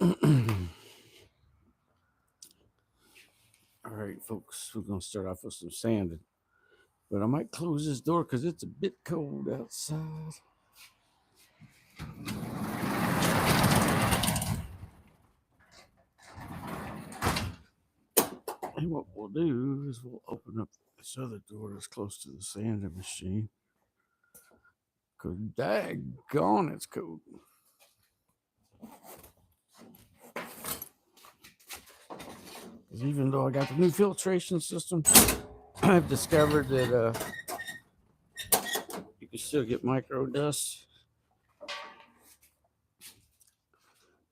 All right, folks, we're going to start off with some sanding. But I might close this door because it's a bit cold outside. And what we'll do is we'll open up this other door that's close to the sanding machine. Because daggone, it's cold. Because even though I got the new filtration system, I've discovered that you can still get micro dust.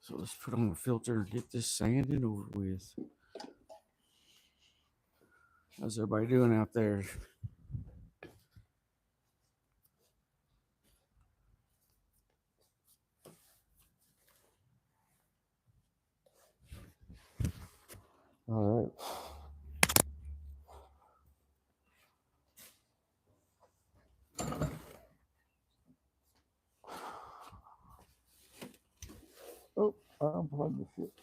So let's put on a filter and get this sanded over with. How's everybody doing out there? All right. Oh, I unplugged the shit.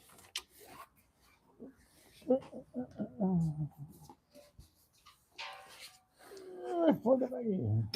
Plug it back in.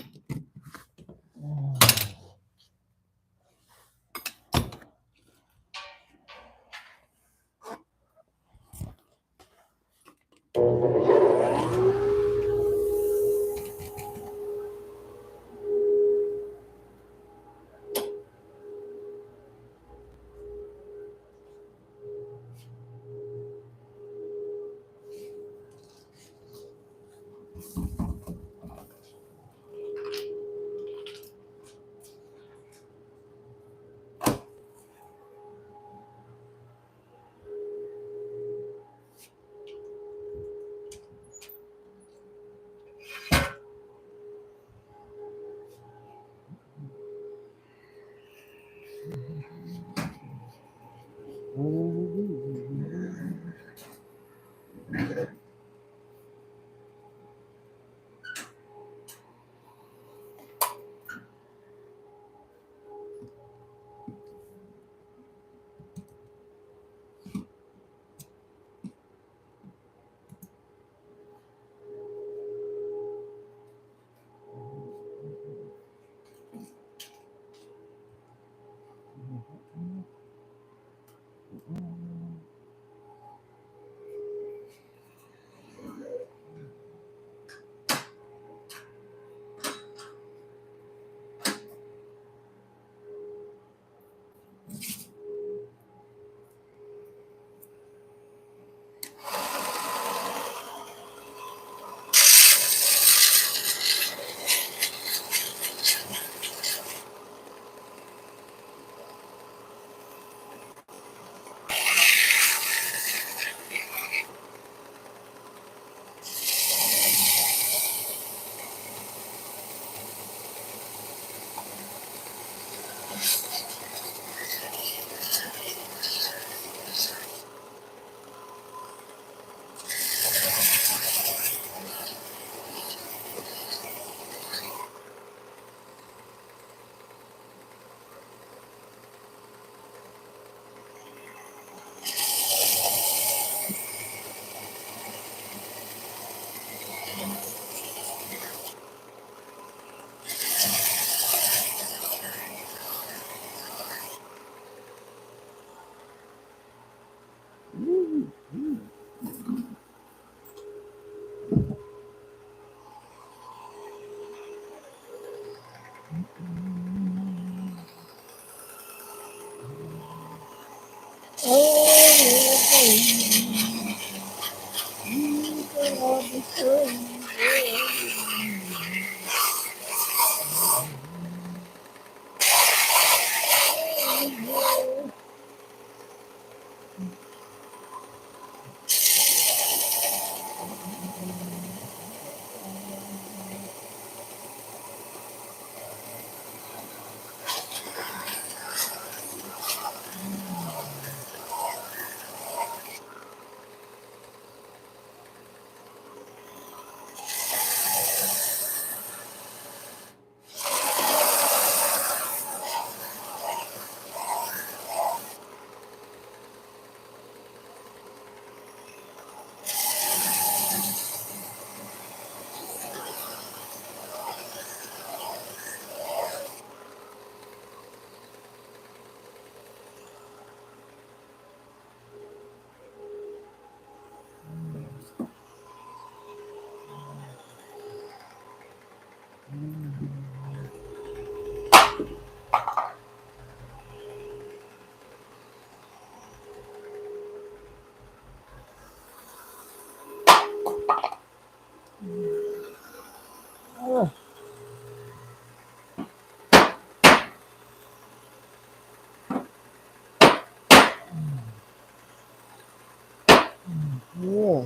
Yeah.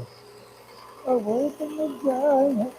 Away from the giant.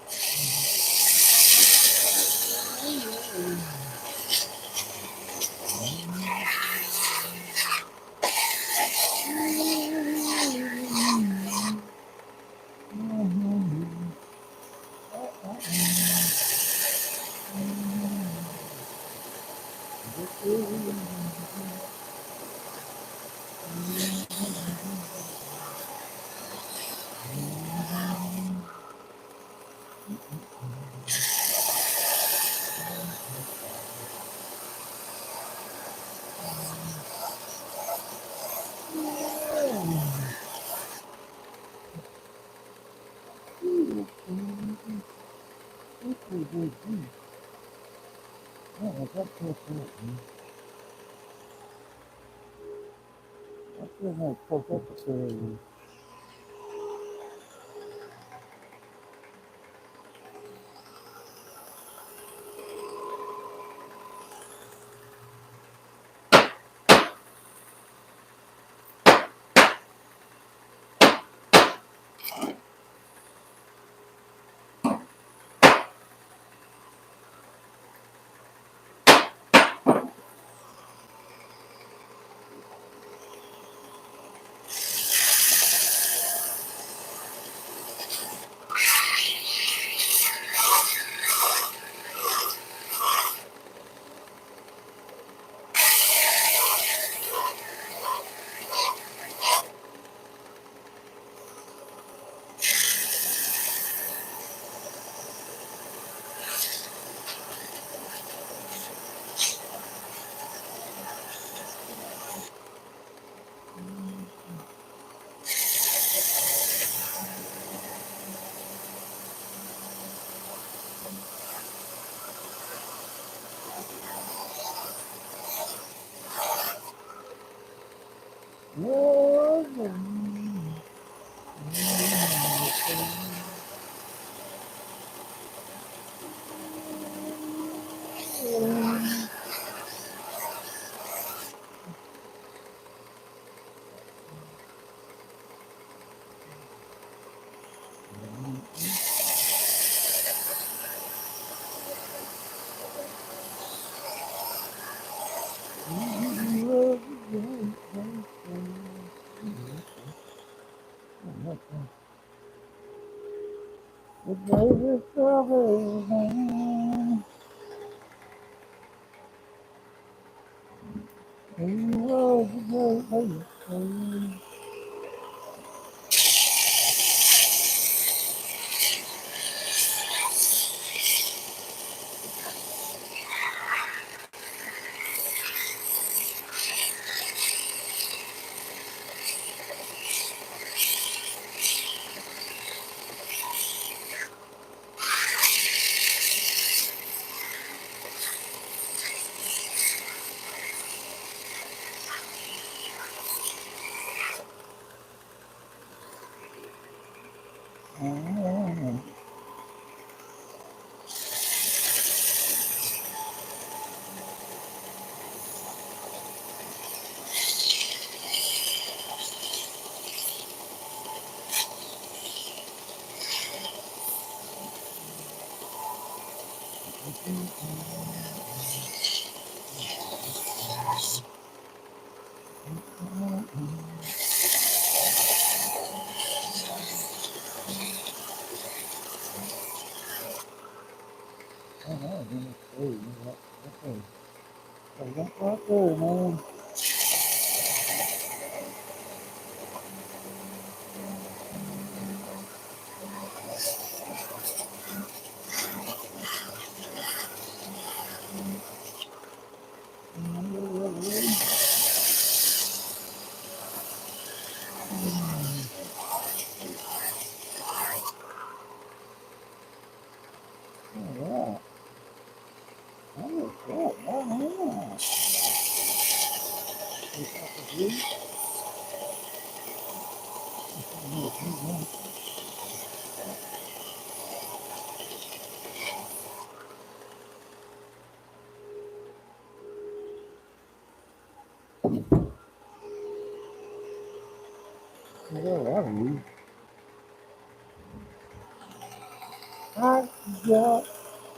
I just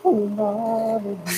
wanna be.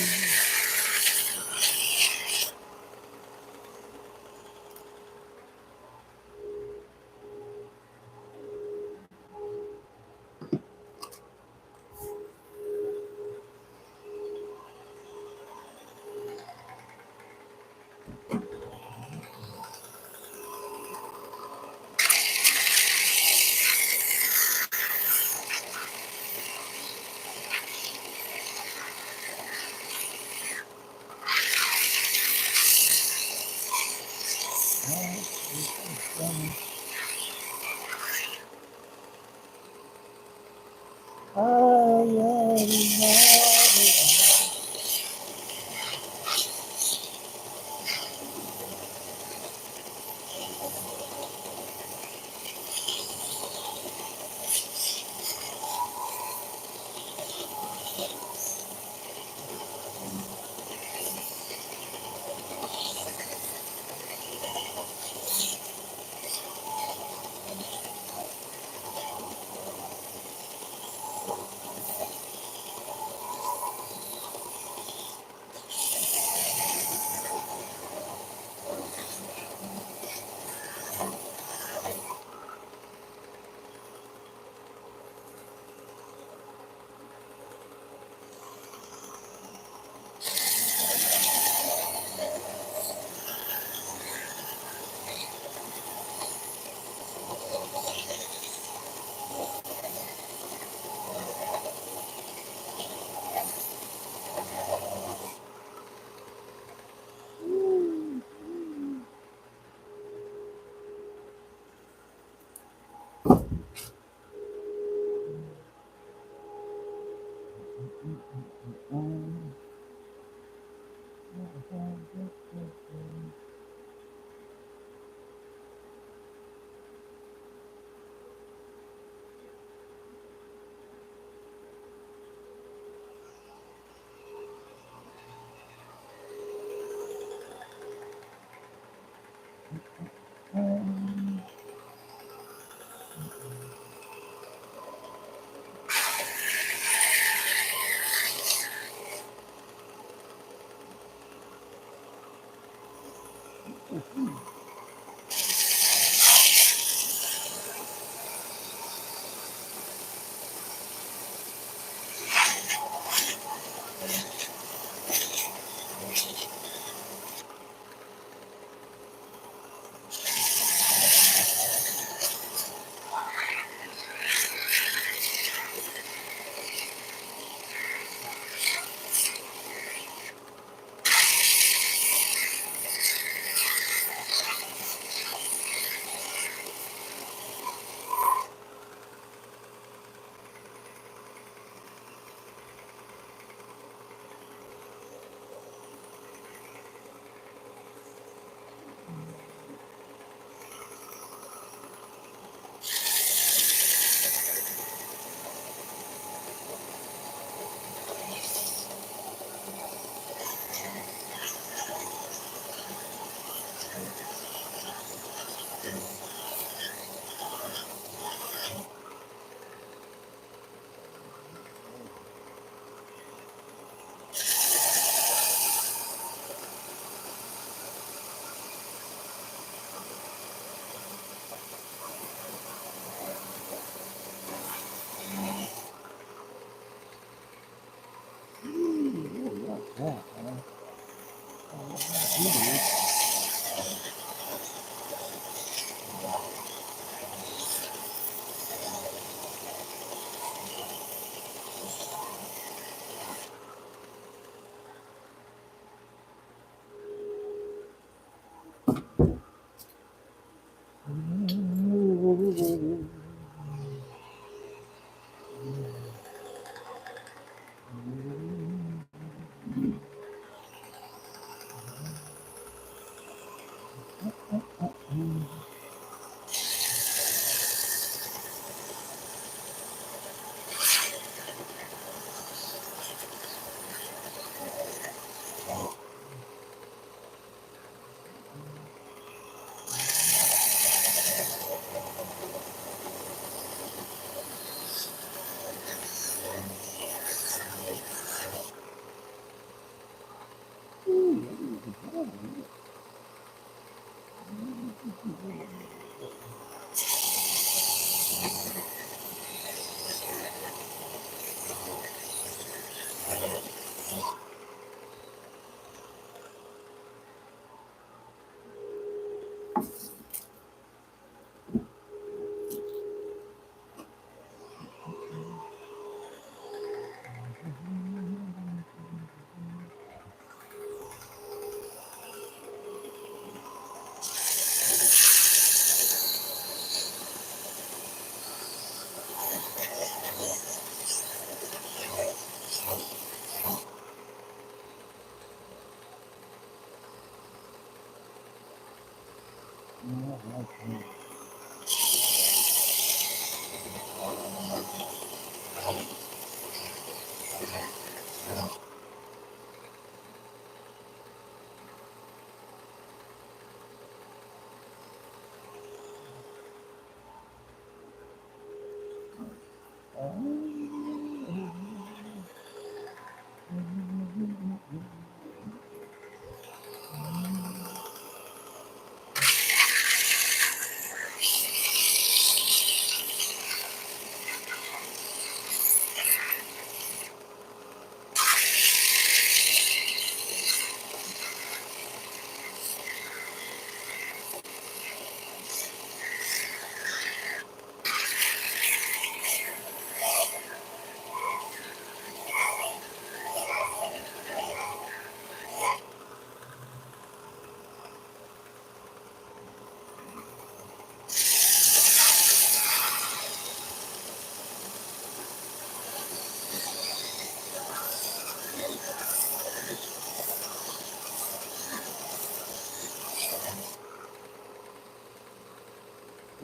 Yeah,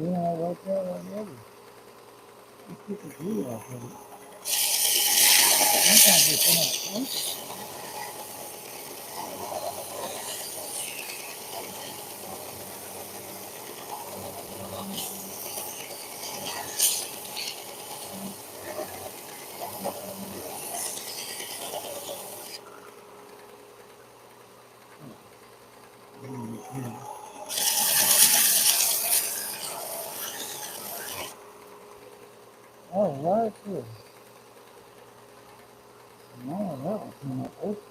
right there already. You took a view off of it. Sometimes it's in a place. Oh, right here. No, that was in the oak.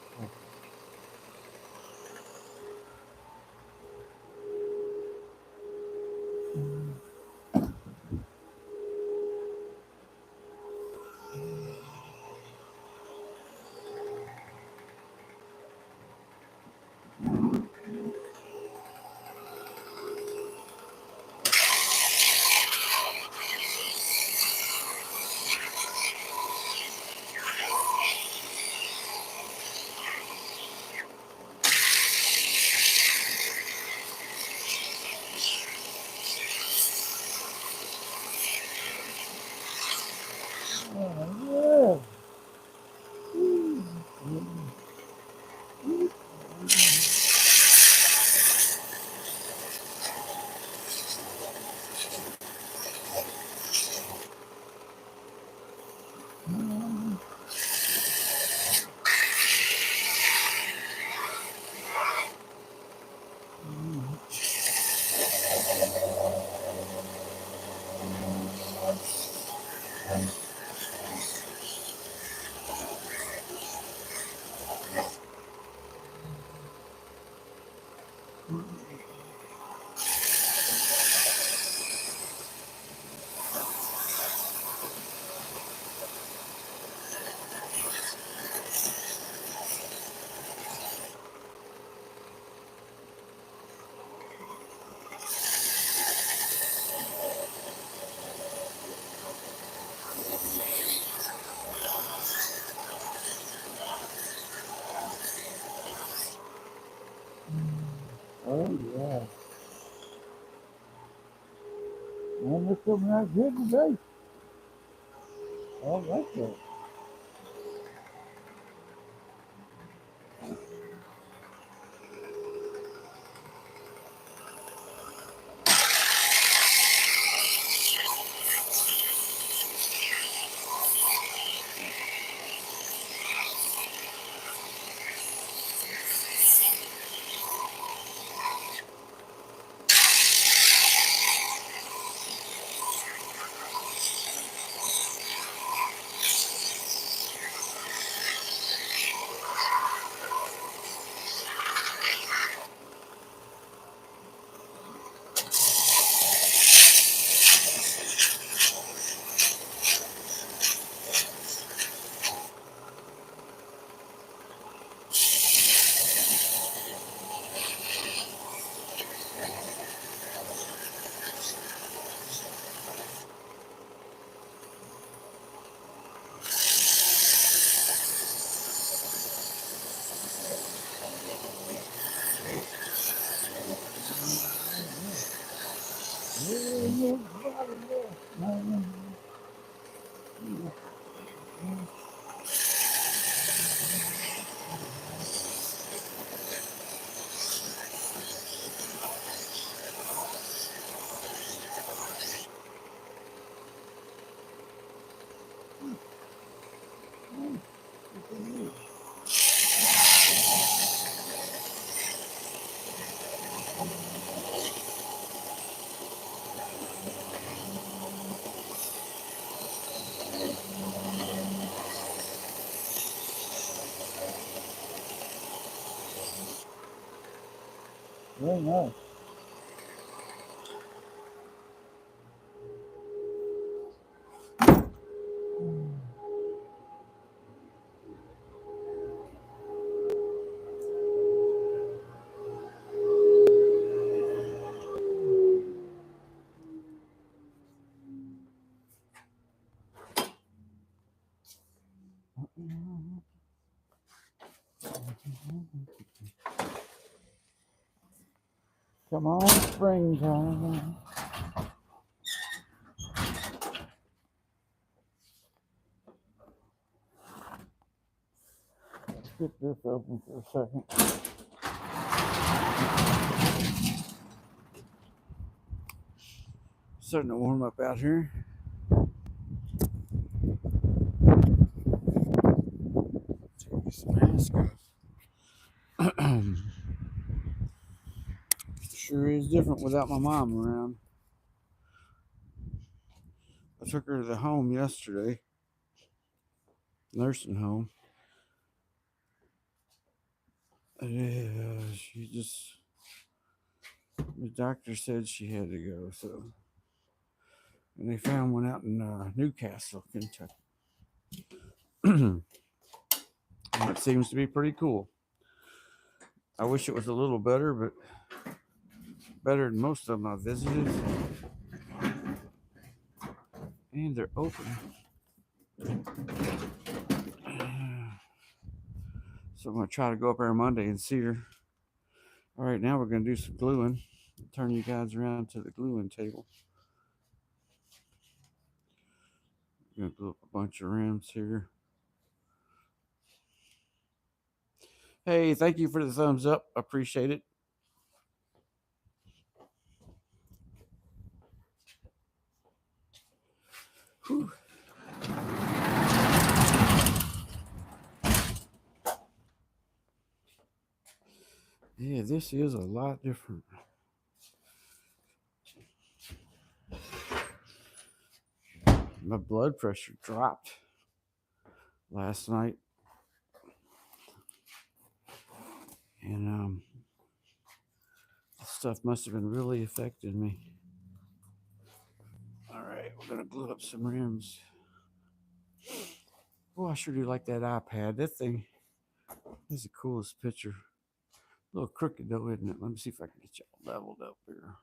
Oh, yeah. Man, they're coming out good today. All right there. Very nice. Come on, springtime. Let's get this open for a second. Starting to warm up out here. Take this mask off. Sure is different without my mom around. I took her to the home yesterday, nursing home. Yeah, the doctor said she had to go, so. And they found one out in Newcastle, Kentucky. And it seems to be pretty cool. I wish it was a little better, but better than most of them I visited. And they're open. So I'm going to try to go up there Monday and see her. All right, now we're going to do some gluing. Turn you guys around to the gluing table. I'm going to glue up a bunch of rims here. Hey, thank you for the thumbs up. I appreciate it. Whew. Yeah, this is a lot different. My blood pressure dropped last night. And this stuff must have been really affecting me. All right, we're going to glue up some rims. Oh, I sure do like that iPad. That thing is the coolest picture. A little crooked though, isn't it? Let me see if I can get y'all leveled up here.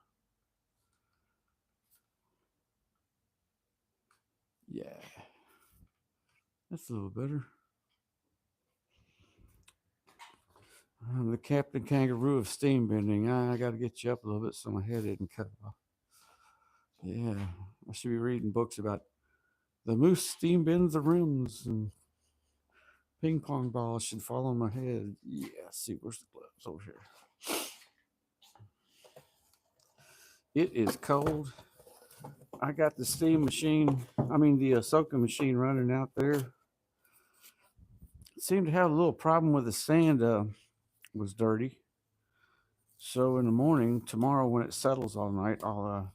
Yeah, that's a little better. I'm the Captain Kangaroo of steam bending. I got to get you up a little bit so my head isn't cut off. Yeah, I should be reading books about the moose steam bends the rims and ping pong balls should fall on my head. Yeah, see, where's the gloves over here? It is cold. I got the steam machine, the soaking machine running out there. It seemed to have a little problem with the sand was dirty. So in the morning, tomorrow when it settles all night, I'll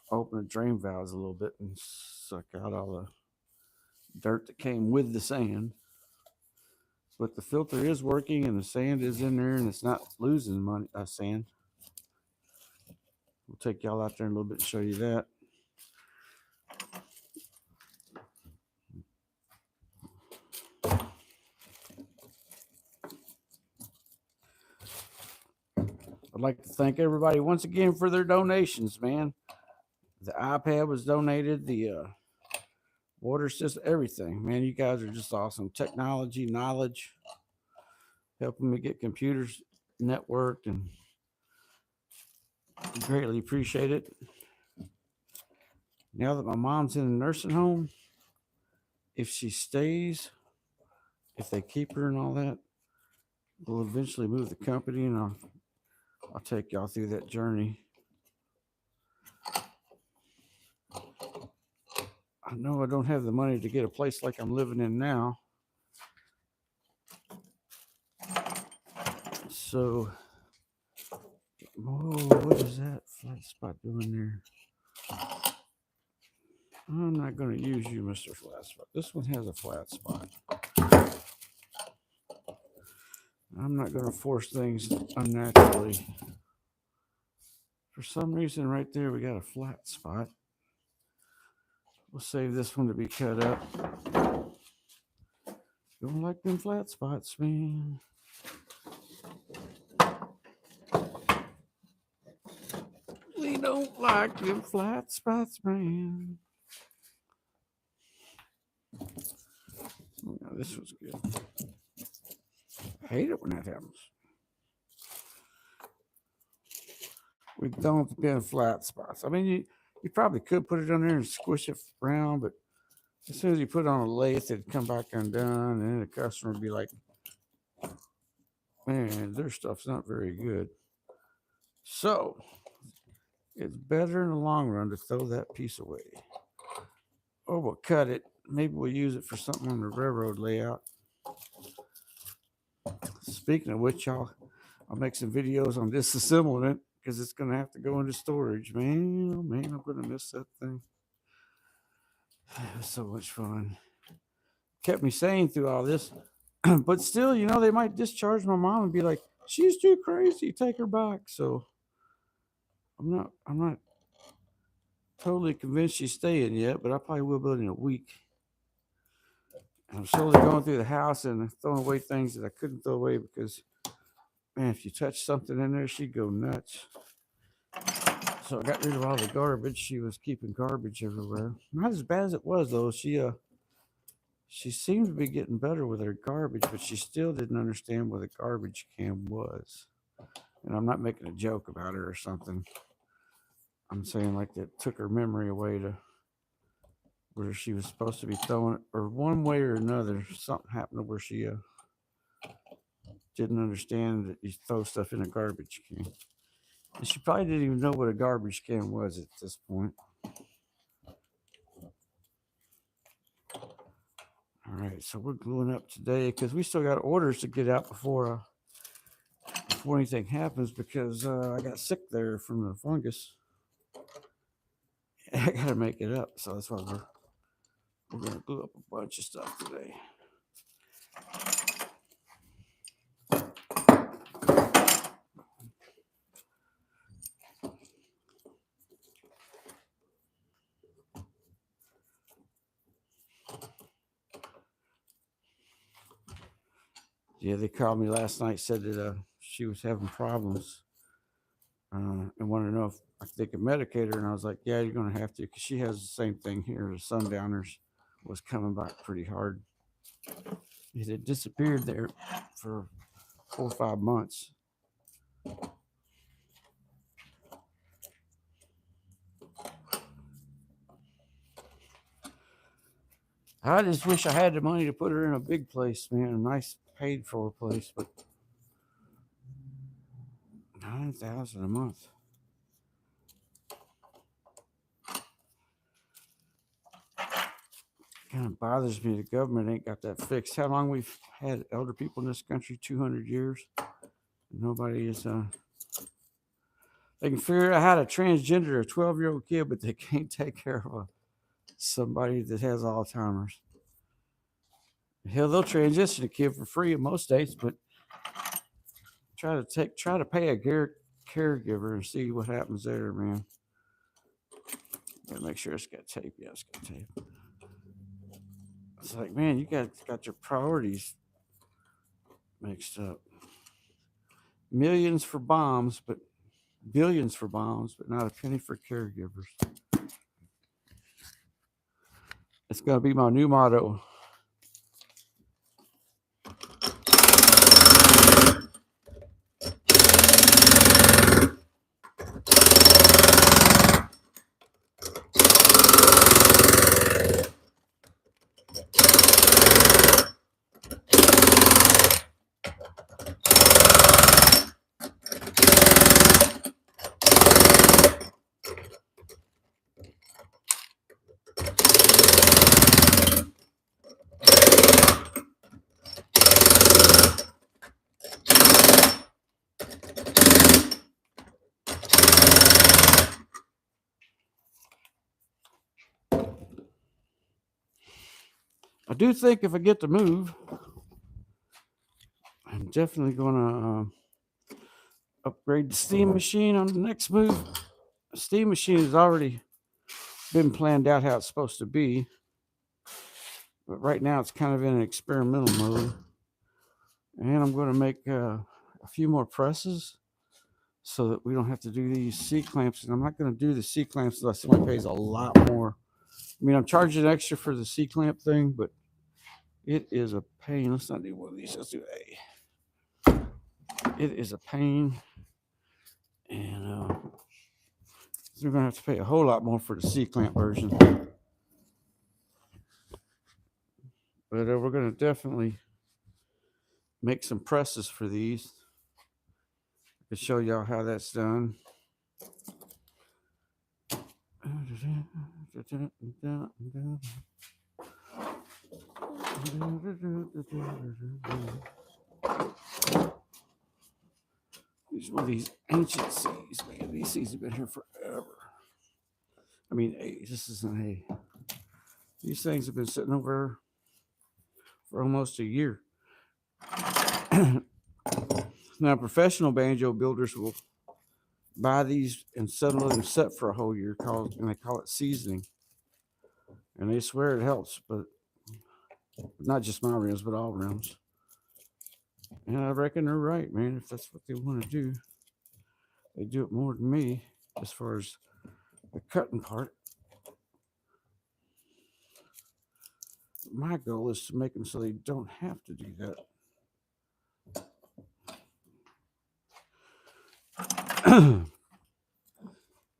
open the drain valves a little bit and suck out all the dirt that came with the sand. But the filter is working and the sand is in there and it's not losing sand. We'll take y'all out there in a little bit and show you that. I'd like to thank everybody once again for their donations, man. The iPad was donated, the water system, everything. Man, you guys are just awesome. Technology, knowledge, helping me get computers networked, and greatly appreciate it. Now that my mom's in a nursing home, if she stays, if they keep her and all that, we'll eventually move the company, and I'll take y'all through that journey. I know I don't have the money to get a place like I'm living in now. So, whoa, what is that flat spot doing there? I'm not going to use you, Mr. Flat Spot. This one has a flat spot. I'm not going to force things unnaturally. For some reason, right there, we got a flat spot. We'll save this one to be cut up. Don't like them flat spots, man. We don't like them flat spots, man. Oh, no, this was good. I hate it when that happens. We don't get flat spots. I mean, you probably could put it on there and squish it around, but as soon as you put it on a lathe, it'd come back undone, and then the customer would be like, man, their stuff's not very good. So it's better in the long run to throw that piece away. Or we'll cut it. Maybe we'll use it for something on the railroad layout. Speaking of which, I'll make some videos on disassembling it because it's going to have to go into storage. Man, oh man, I'm going to miss that thing. It was so much fun. Kept me sane through all this. But still, they might discharge my mom and be like, she's too crazy, take her back. So I'm not totally convinced she's staying yet, but I probably will be in a week. And I'm slowly going through the house and throwing away things that I couldn't throw away because, man, if you touch something in there, she'd go nuts. So I got rid of all the garbage. She was keeping garbage everywhere. Not as bad as it was, though. She seemed to be getting better with her garbage, but she still didn't understand what a garbage can was. And I'm not making a joke about her or something. I'm saying like that took her memory away to where she was supposed to be throwing it, or one way or another, something happened to where she didn't understand that you throw stuff in a garbage can. And she probably didn't even know what a garbage can was at this point. All right, so we're gluing up today because we still got orders to get out before anything happens because I got sick there from the fungus. I got to make it up, so that's why we're going to glue up a bunch of stuff today. Yeah, they called me last night, said that she was having problems and wanted to know if they could medicate her. And I was like, yeah, you're going to have to because she has the same thing here. The sundowners was coming back pretty hard. It had disappeared there for 4 or 5 months. I just wish I had the money to put her in a big place, man, a nice paid for place, but $9,000 a month. Kind of bothers me the government ain't got that fixed. How long we've had elder people in this country? 200 years. Nobody is they can figure out how to transgender a 12-year-old kid, but they can't take care of somebody that has Alzheimer's. Hell, they'll transition a kid for free in most states, but try to pay a caregiver and see what happens there, man. Gotta make sure it's got tape. Yeah, it's got tape. It's like, man, you got your priorities mixed up. Millions for bombs, but billions for bombs, but not a penny for caregivers. It's gonna be my new motto. I do think if I get to move, I'm definitely going to upgrade the steam machine on the next move. steam machine has already been planned out how it's supposed to be, but right now it's kind of in an experimental mode. And I'm going to make a few more presses so that we don't have to do these C clamps. And I'm not going to do the C clamps unless someone pays a lot more. I mean, I'm charging extra for the C clamp thing, but it is a pain. Let's not do one of these. Let's do A. It is a pain. And we're going to have to pay a whole lot more for the C clamp version. But we're going to definitely make some presses for these to show y'all how that's done. These one of these ancient C's, man. These C's have been here forever. I mean, A. This is an A. These things have been sitting over for almost a year. Now, professional banjo builders will buy these and settle them set for a whole year, and they call it seasoning. And they swear it helps, but not just my rims, but all rims. And I reckon they're right, man. If that's what they want to do, they do it more than me as far as the cutting part. My goal is to make them so they don't have to do that.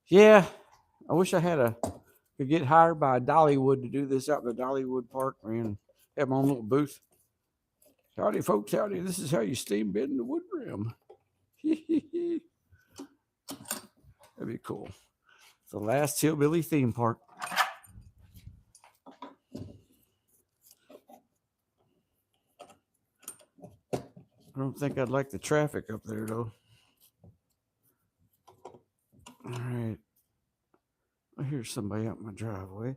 Yeah, I wish I could get hired by Dollywood to do this out in the Dollywood Park, man. Have my own little booth. Howdy, folks. Howdy. This is how you steam bend the wood rim. That'd be cool. It's the last hillbilly theme park. I don't think I'd like the traffic up there, though. All right. I hear somebody out in my driveway.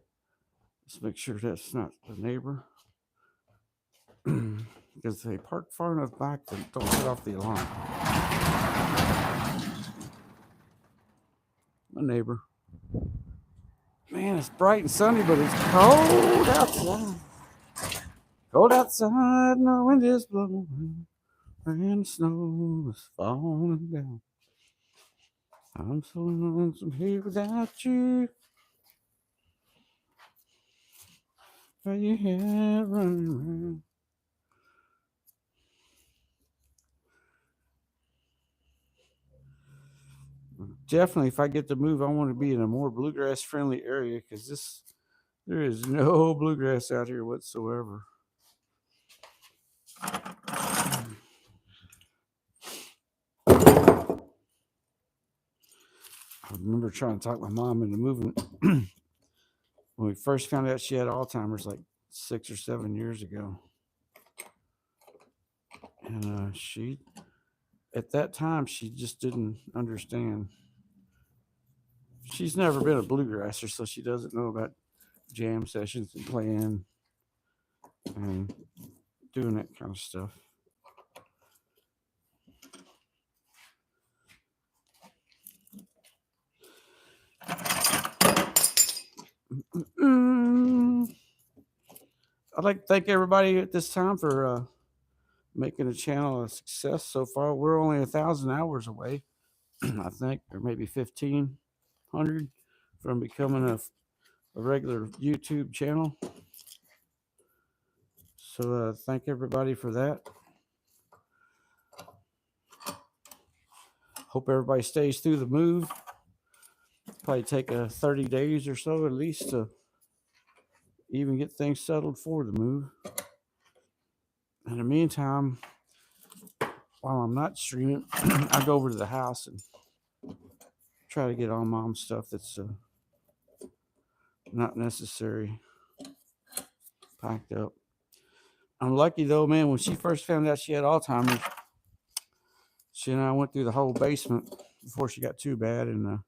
Let's make sure that's not the neighbor. Because they park far enough back to don't set off the alarm. My neighbor. Man, it's bright and sunny, but it's cold outside. Cold outside, no wind is blowing, and the snow is falling down. I'm so lonesome here without you. Are you here running around? Definitely, if I get to move, I want to be in a more bluegrass friendly area because there is no bluegrass out here whatsoever. I remember trying to talk my mom into moving when we first found out she had Alzheimer's like 6 or 7 years ago. And at that time, she just didn't understand. She's never been a bluegrasser, so she doesn't know about jam sessions and playing and doing that kind of stuff. I'd like to thank everybody at this time for making the channel a success so far. We're only 1,000 hours away, I think, or maybe 1,500 from becoming a regular YouTube channel. So thank everybody for that. Hope everybody stays through the move. Probably take 30 days or so at least to even get things settled for the move. In the meantime, while I'm not streaming, I go over to the house and try to get all mom's stuff that's not necessary packed up. I'm lucky though, man. When she first found out she had Alzheimer's, she and I went through the whole basement before she got too bad and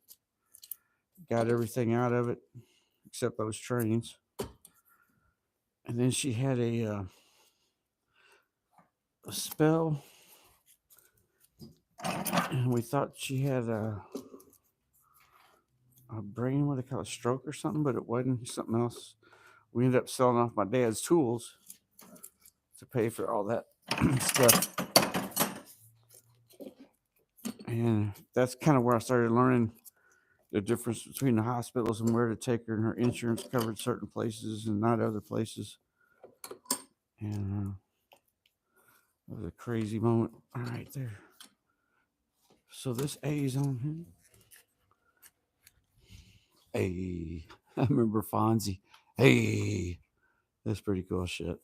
got everything out of it except those trains. And then she had a spell, and we thought she had a brain, what they call a stroke or something, but it wasn't something else. We ended up selling off my dad's tools to pay for all that stuff. And that's kind of where I started learning the difference between the hospitals and where to take her. And her insurance covered certain places and not other places. And it was a crazy moment. All right, there. So this A is on here. Hey, I remember Fonzie. Hey, that's pretty cool shit.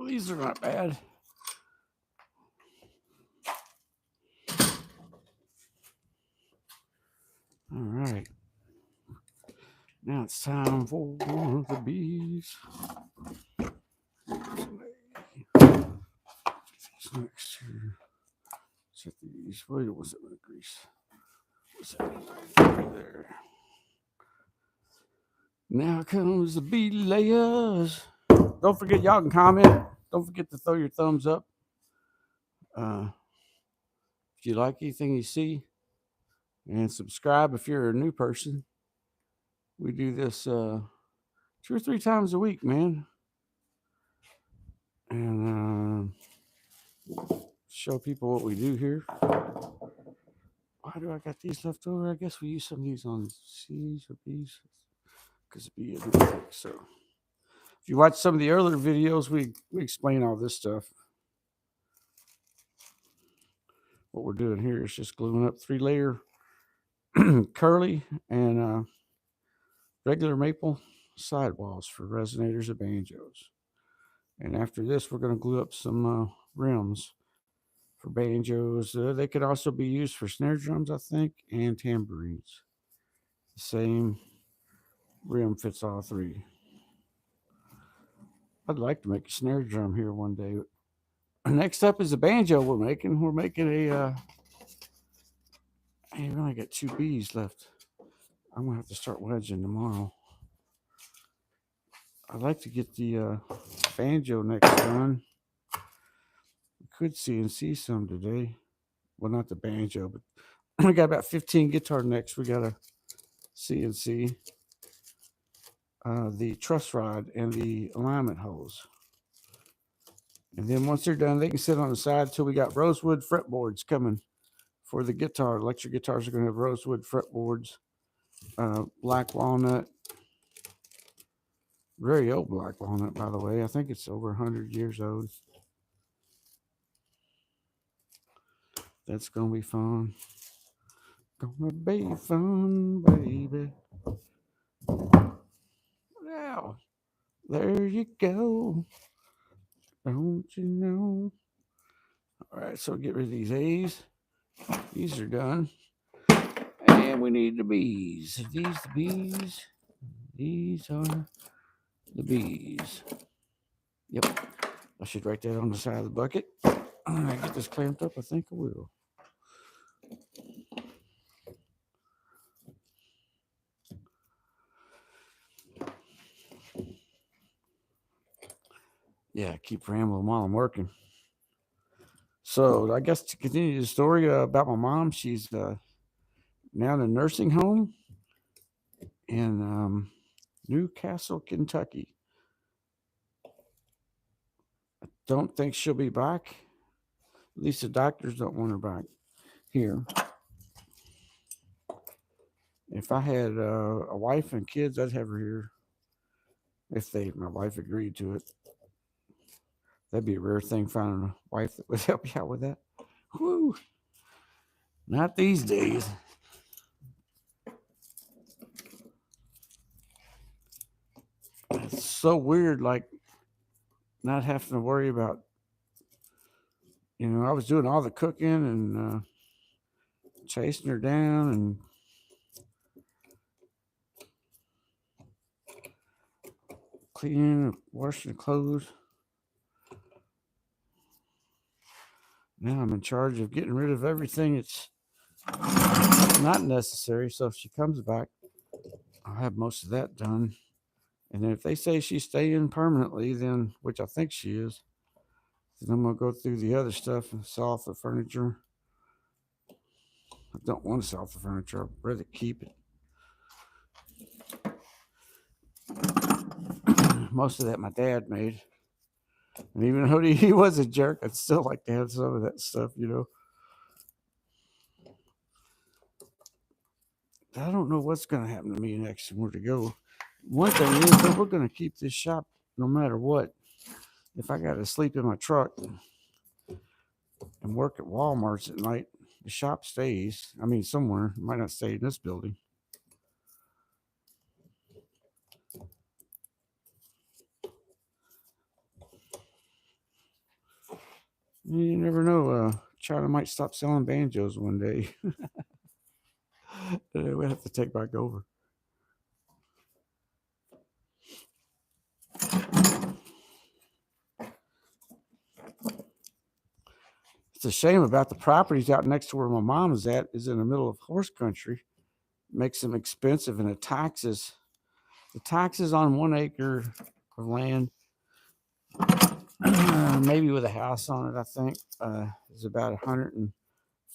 These are not bad. All right. Now it's time for the bees. Next here. Set these. Wait, what's it with grease? What's that right there? Now comes the bee layers. Don't forget, y'all can comment. Don't forget to throw your thumbs up. If you like anything you see, and subscribe if you're a new person. We do this 2 or 3 times a week, man. And show people what we do here. Why do I got these left over? I guess we use some of these on C's or B's because B isn't thick. So if you watch some of the earlier videos, we explain all this stuff. What we're doing here is just gluing up 3-layer curly and regular maple sidewalls for resonators and banjos. And after this, we're going to glue up some rims for banjos. They could also be used for snare drums, I think, and tambourines. The same rim fits all 3. I'd like to make a snare drum here one day. Next up is a banjo we're making. We're making a. Hey, we only got 2 bees left. I'm gonna have to start wedging tomorrow. I'd like to get the banjo next done. We could CNC some today. Well, not the banjo, but we got about 15 guitar necks. We got a CNC. The truss rod and the alignment holes. And then once they're done, they can sit on the side until we got rosewood fretboards coming for the guitar. Electric guitars are going to have rosewood fretboards, black walnut, very old black walnut, by the way. I think it's over 100 years old. That's going to be fun. Gonna be fun, baby. Now, there you go. Don't you know? All right, so get rid of these A's. These are done. And we need the B's. These the B's. These are the B's. Yep. I should write that on the side of the bucket. I get this clamped up. I think I will. Yeah, I keep rambling while I'm working. So I guess to continue the story about my mom, she's now in a nursing home in Newcastle, Kentucky. I don't think she'll be back. At least the doctors don't want her back here. If I had a wife and kids, I'd have her here. If my wife agreed to it. That'd be a rare thing, finding a wife that would help you out with that. Woo! Not these days. It's so weird, like not having to worry about, I was doing all the cooking and chasing her down and cleaning, washing the clothes. Now I'm in charge of getting rid of everything that's not necessary. So if she comes back, I'll have most of that done. And then if they say she's staying permanently, then, which I think she is, then I'm going to go through the other stuff and sell off the furniture. I don't want to sell off the furniture. I'd rather keep it. Most of that my dad made. And even though he was a jerk, I'd still like to have some of that stuff, I don't know what's going to happen to me next and where to go. One thing is that we're going to keep this shop no matter what. If I got to sleep in my truck and work at Walmart's at night, the shop stays. I mean, somewhere. It might not stay in this building. You never know. China might stop selling banjos one day. We'll have to take back over. It's a shame about the properties out next to where my mom is at is in the middle of horse country. Makes them expensive, and the taxes on 1 acre of land, maybe with a house on it, I think, is about $150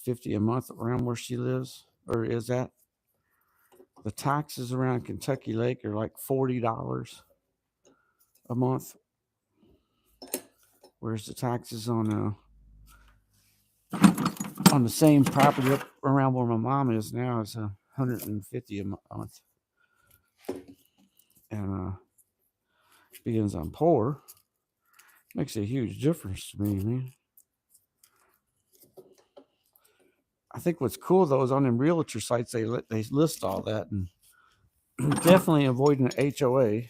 a month around where she lives or is at. The taxes around Kentucky Lake are like $40 a month, whereas the taxes on the same property up around where my mom is now is $150 a month. And being I'm poor, makes a huge difference to me, man. I think what's cool though is on them realtor sites they list all that, and definitely avoiding an HOA.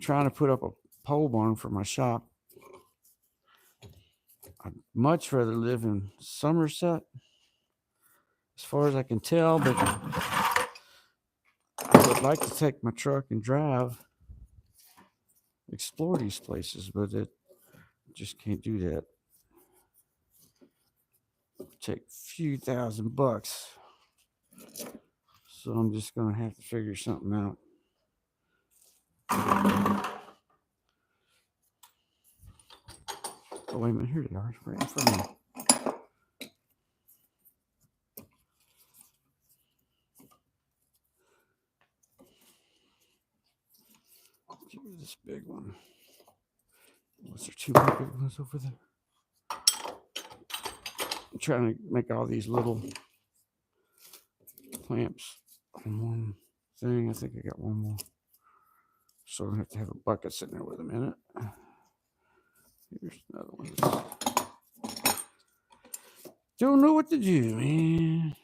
Trying to put up a pole barn for my shop. I'd much rather live in Somerset, as far as I can tell, but I would like to take my truck and drive, explore these places, but it just can't do that. Take a few $1,000, so I'm just gonna have to figure something out. Oh, wait a minute, here they are, right in front of me. Here's this big one. Was there two more big ones over there? I'm trying to make all these little clamps on one thing. I think I got one more. So I have to have a bucket sitting there with a minute. Here's another one. Don't know what to do, man.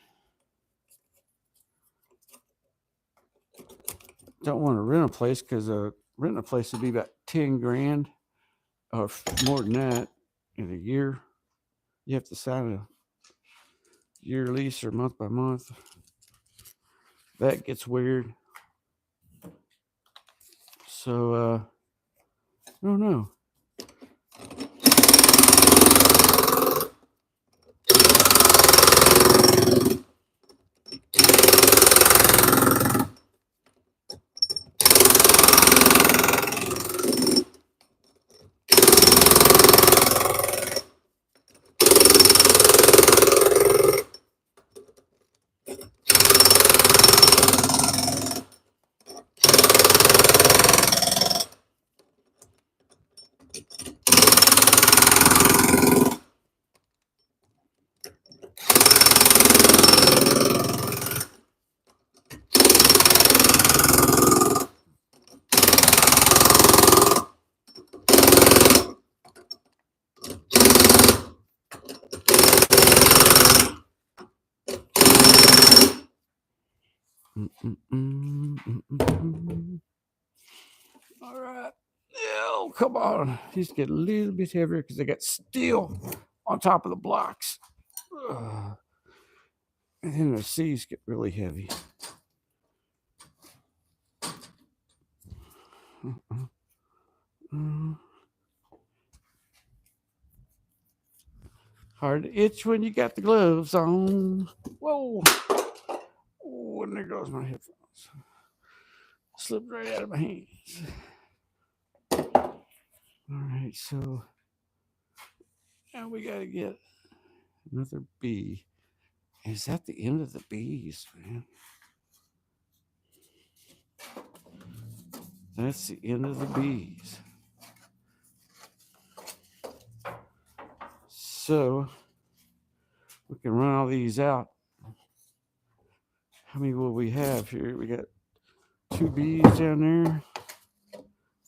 Don't want to rent a place because renting a place would be about 10 grand or more than that in a year. You have to sign a year lease or month by month. That gets weird. So, I don't know. All right. Oh, come on. These get a little bit heavier because they got steel on top of the blocks. And then the C's get really heavy. Hard to itch when you got the gloves on. Whoa. Oh, and there goes my headphones. Slipped right out of my hands. All right, so now we got to get another B. Is that the end of the B's, man? That's the end of the B's. So we can run all these out. How many will we have here? We got 2 B's down there.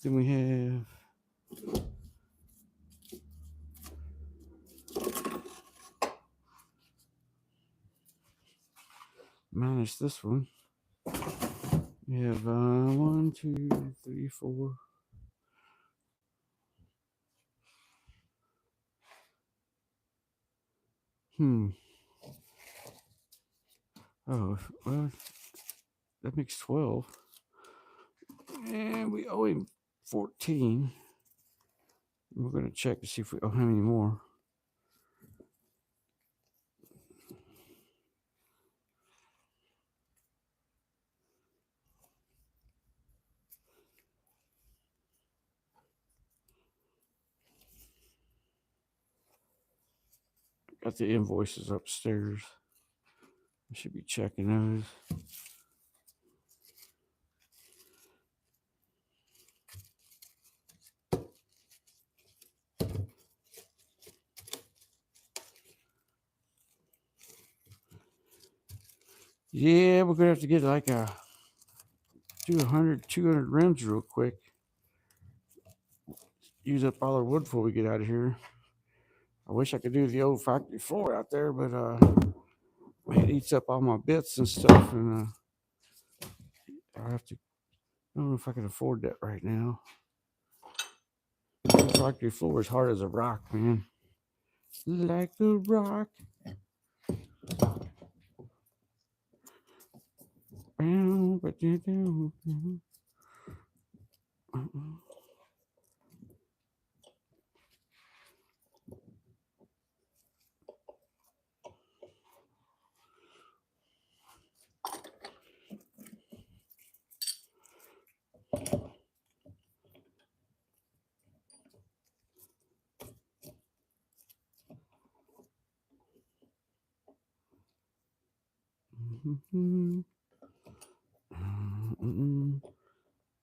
Then we have minus this one. We have 1, 2, 3, 4. Oh, well, that makes 12. And we owe him 14. We're going to check to see if we owe him any more. Got the invoices upstairs. I should be checking those. Yeah, we're going to have to get like do 100, 200 rims real quick. Use up all our wood before we get out of here. I wish I could do the old factory floor out there, but it eats up all my bits and stuff, and I have to. I don't know if I can afford that right now. The factory floor is hard as a rock, man. Like a rock.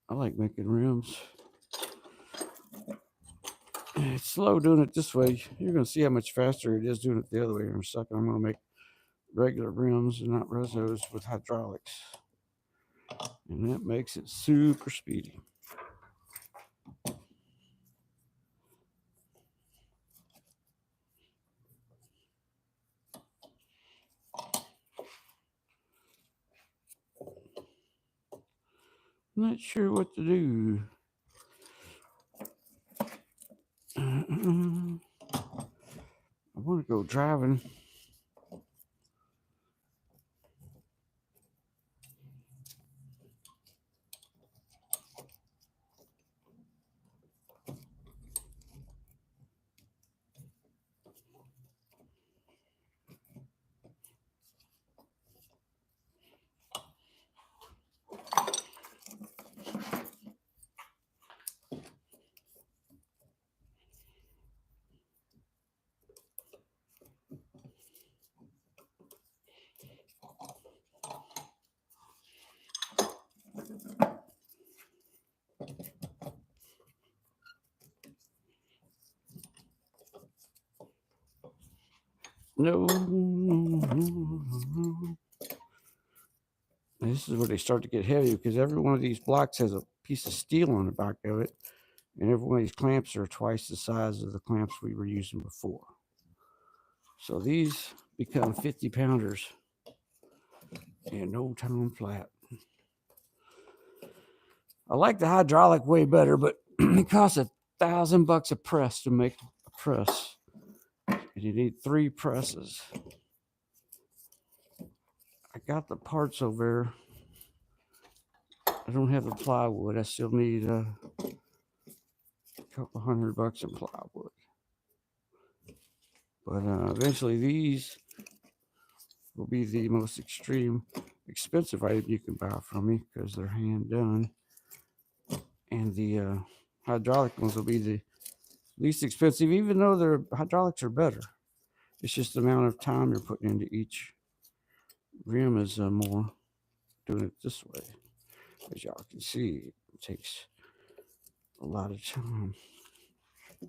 I like making rims. It's slow doing it this way. You're going to see how much faster it is doing it the other way in a second. I'm going to make regular rims and not Rezos with hydraulics. And that makes it super speedy. Not sure what to do. I want to go driving. No. This is where they start to get heavy because every one of these blocks has a piece of steel on the back of it. And every one of these clamps are twice the size of the clamps we were using before. So these become 50 pounders in no time flat. I like the hydraulic way better, but it costs $1,000 a press to make a press. And you need 3 presses. I got the parts over there. I don't have the plywood. I still need a couple $100 in plywood. But eventually these will be the most expensive item you can buy from me because they're hand done. And the hydraulic ones will be the least expensive, even though their hydraulics are better. It's just the amount of time you're putting into each rim is more doing it this way. As y'all can see, it takes a lot of time to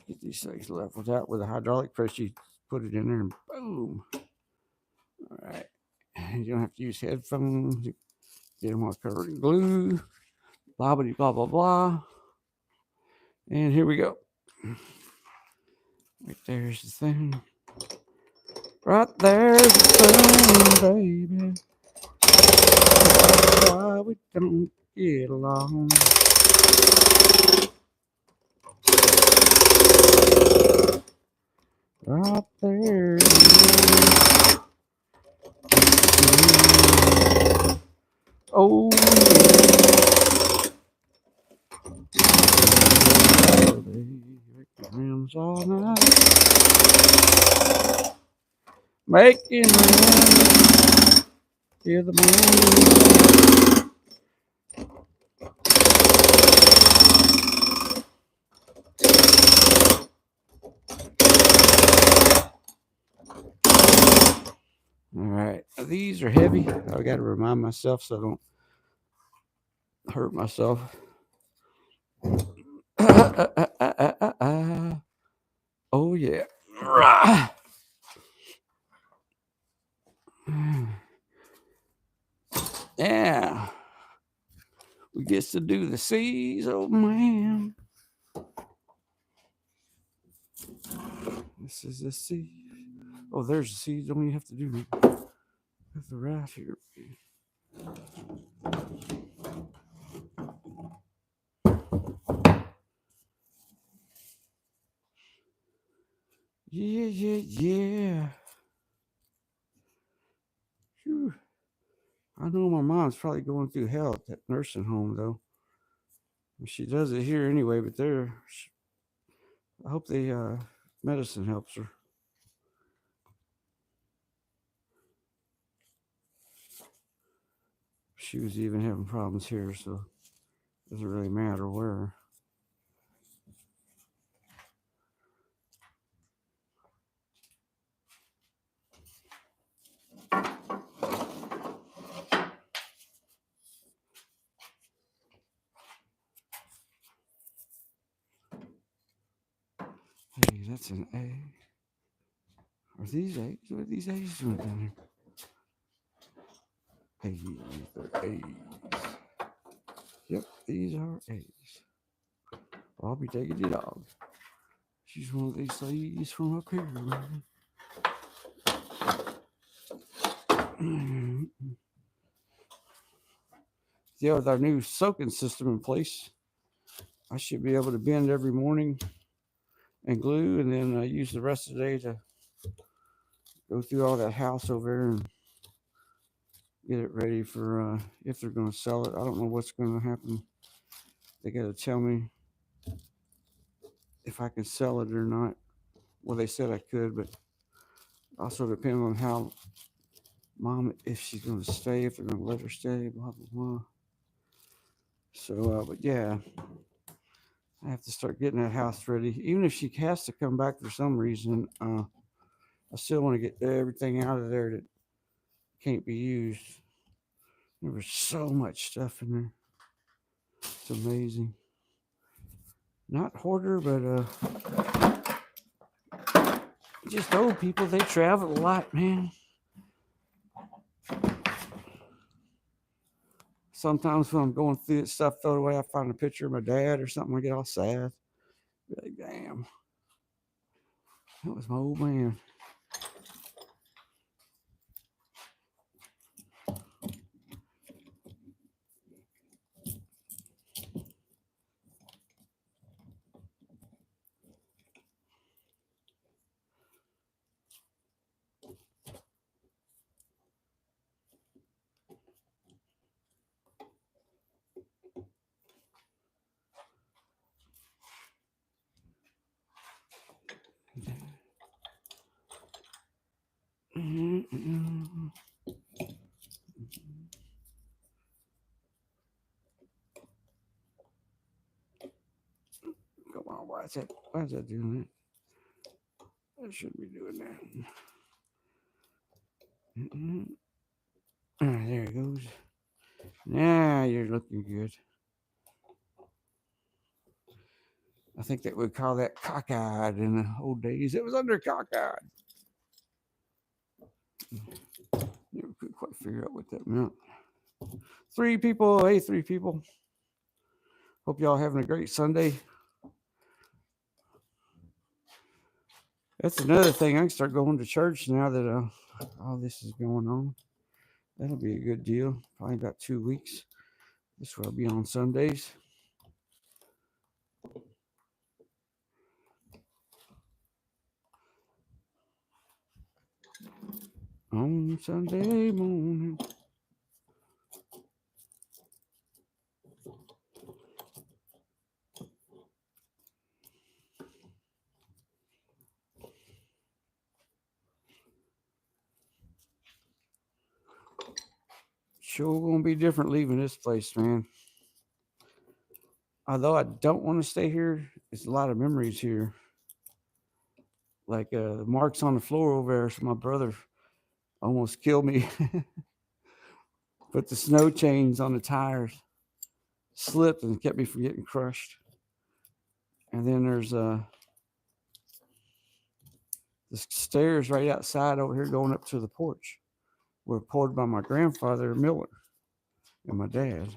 get these things leveled out. With a hydraulic press, you put it in there and boom. All right. You don't have to use headphones. Get them all covered in glue. Blah, blah, blah, blah, blah. And here we go. Right there's the thing. Right there's the thing, baby. That's why we don't get along. Right there. Oh, rims all night. Making rims till the morning. All right, these are heavy. I got to remind myself so I don't hurt myself. Oh yeah. Yeah. We get to do the C's, oh man. This is the C. Oh, there's the C. Don't even have to do have the right here. Yeah, yeah, yeah. Whew. I know my mom's probably going through hell at that nursing home, though. She does it here anyway, but I hope the medicine helps her. She was even having problems here, so it doesn't really matter where. Hey, that's an A. Are these A's? What are these A's doing down here? Hey, they're A's. Yep, these are A's. I'll be taking the dog. She's one of these ladies from up here, man. Yeah, with our new soaking system in place, I should be able to bend every morning and glue, and then use the rest of the day to go through all that house over there and get it ready for if they're going to sell it. I don't know what's going to happen. They got to tell me if I can sell it or not. Well, they said I could, but also depends on how mom, if she's going to stay, if they're going to let her stay, blah blah blah. So, but yeah, I have to start getting that house ready. Even if she has to come back for some reason, I still want to get everything out of there that can't be used. There was so much stuff in there. It's amazing. Not hoarder, but just old people. They travel a lot, man. Sometimes when I'm going through that stuff, throw it away, I find a picture of my dad or something. I get all sad. Be like, damn, that was my old man. Why is that doing that? That shouldn't be doing that. There it goes. Now you're looking good. I think that would call that cockeyed in the old days. It was under cockeyed. Never could quite figure out what that meant. 3 people. Hey, 3 people. Hope y'all having a great Sunday. That's another thing. I can start going to church now that all this is going on. That'll be a good deal. Probably about 2 weeks. This will be on Sundays. On Sunday morning. Sure gonna be different leaving this place, man. Although I don't want to stay here, it's a lot of memories here. Like the marks on the floor over there. So my brother almost killed me. Put the snow chains on the tires, slipped and kept me from getting crushed. And then there's the stairs right outside over here going up to the porch were poured by my grandfather Miller and my dad.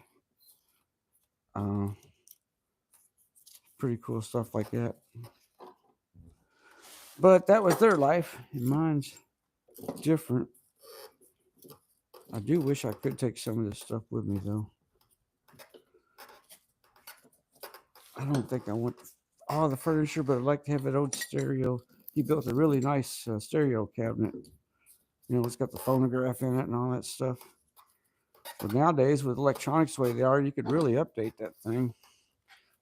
Pretty cool stuff like that. But that was their life, and mine's different. I do wish I could take some of this stuff with me, though. I don't think I want all the furniture, but I'd like to have that old stereo. He built a really nice stereo cabinet. You know, it's got the phonograph in it and all that stuff. But nowadays, with electronics the way they are, you could really update that thing.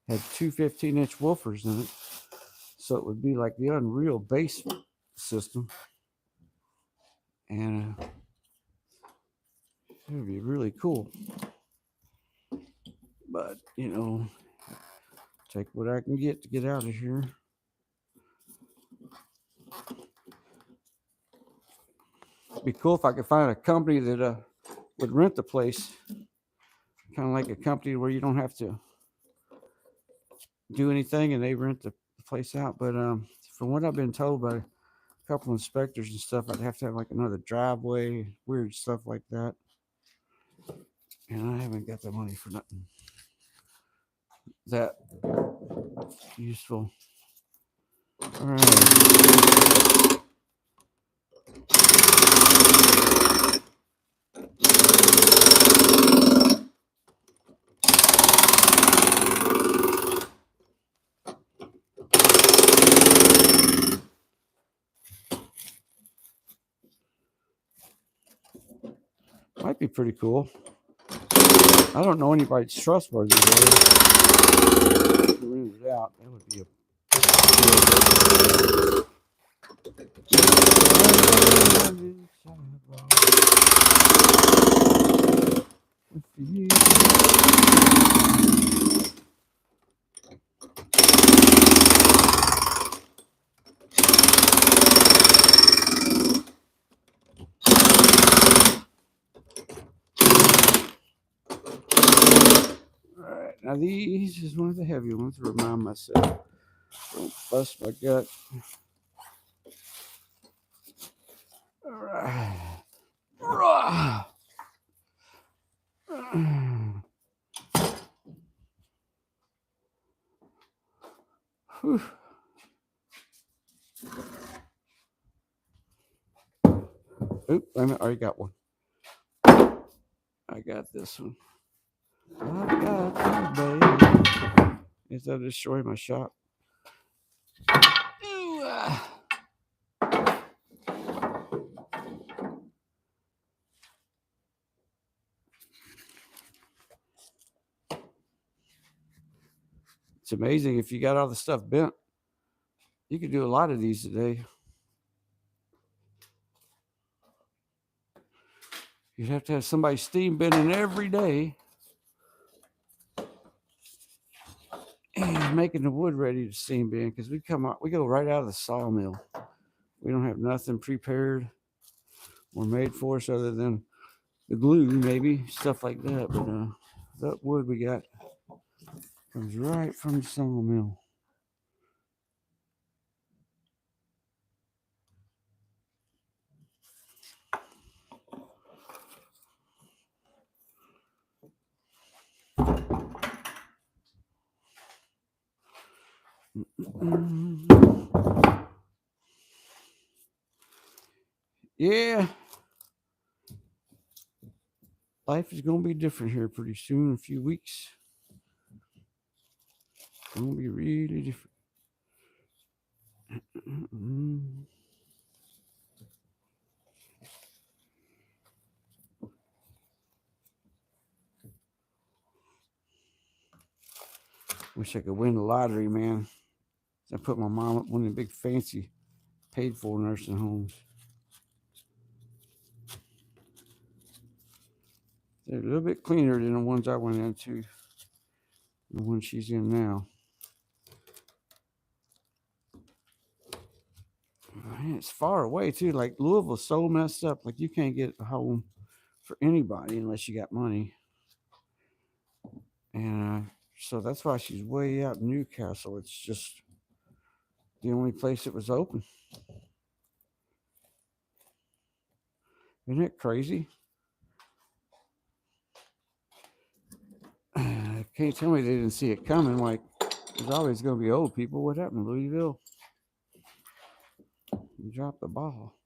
Had 2 15-inch woofers in it. So it would be like the Unreal bass system. And it would be really cool. But, you know, take what I can get to get out of here. It'd be cool if I could find a company that would rent the place. Kind of like a company where you don't have to do anything and they rent the place out. But from what I've been told by a couple inspectors and stuff, I'd have to have like another driveway, weird stuff like that. And I haven't got the money for nothing that useful. All right. Might be pretty cool. I don't know anybody that's trustworthy there. Rent it out. That would be a. Alright, now these is one of the heavy ones to remind myself. Don't bust my gut. Alright. Whew. Oop, I already got one. I got this one. I got you, baby. Is that destroy my shop? It's amazing if you got all the stuff bent. You could do a lot of these today. You'd have to have somebody steam bending every day. And making the wood ready to steam bin because we go right out of the sawmill. We don't have nothing prepared or made for us other than the glue, maybe stuff like that. But that wood we got comes right from the sawmill. Yeah, life is gonna be different here pretty soon. A few weeks, it's gonna be really different. Wish I could win the lottery, man. I put my mom up one of the big fancy paid for nursing homes. They're a little bit cleaner than the ones I went into, the one she's in now. Man, it's far away too. Like Louisville's so messed up. Like you can't get a home for anybody unless you got money. And so that's why she's way out in Newcastle. It's just the only place that was open. Isn't that crazy? Can't tell me they didn't see it coming. Like there's always going to be old people. What happened, Louisville? You dropped the ball.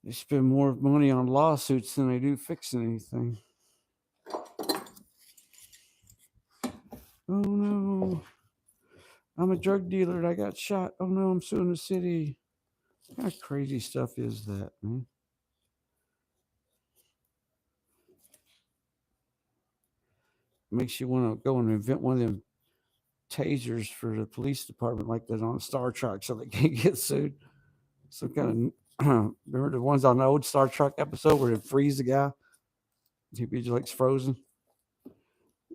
They spend more money on lawsuits than they do fixing anything. Oh no, I'm a drug dealer and I got shot. Oh no, I'm suing the city. What kind of crazy stuff is that, man? Makes you want to go and invent one of them tasers for the police department like that on Star Trek so they can't get sued. Some kind of remember the ones on the old Star Trek episode where they freeze the guy? He just like frozen.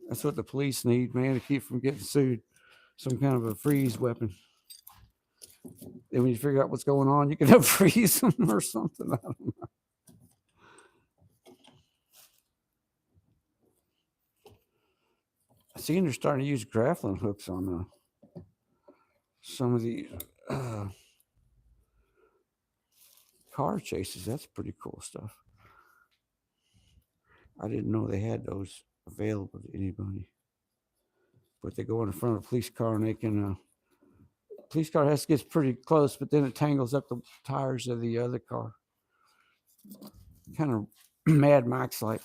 That's what the police need, man, to keep from getting sued. Some kind of a freeze weapon. And when you figure out what's going on, you can freeze them or something. I don't know. I seen they're starting to use grappling hooks on some of the car chases. That's pretty cool stuff. I didn't know they had those available to anybody. But they go in the front of a police car and they can. Police car has to get pretty close, but then it tangles up the tires of the other car. Kind of Mad Max like.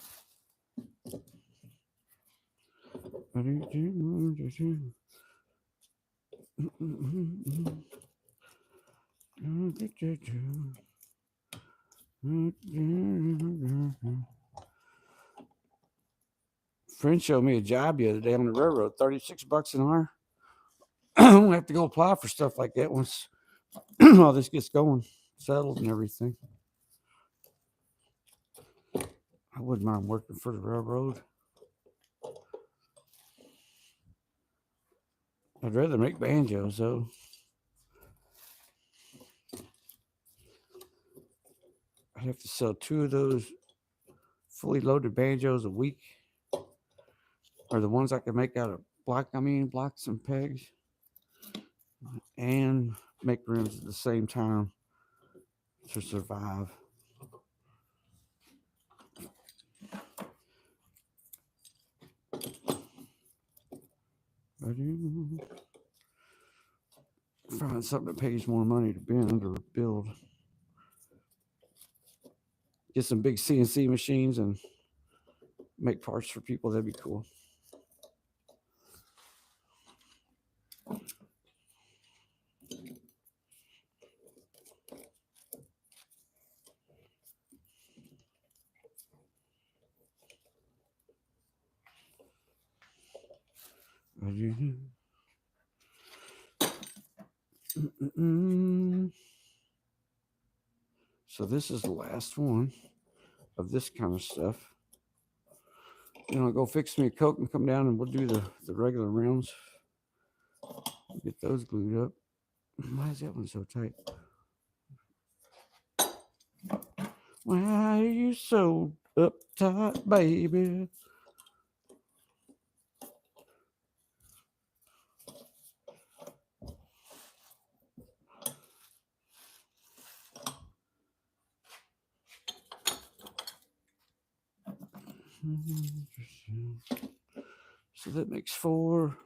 Friend showed me a job the other day on the railroad, $36 an hour. I'm gonna have to go apply for stuff like that once all this gets going, settled and everything. I wouldn't mind working for the railroad. I'd rather make banjos though. I'd have to sell 2 of those fully loaded banjos a week, or the ones I can make out of blocks and pegs, and make rims at the same time to survive. Find something that pays more money to bend or build. Get some big CNC machines and make parts for people. That'd be cool. So this is the last one of this kind of stuff. Go fix me a Coke and come down and we'll do the regular rims. Get those glued up. Why is that one so tight? Why are you so uptight, baby? So that makes 4,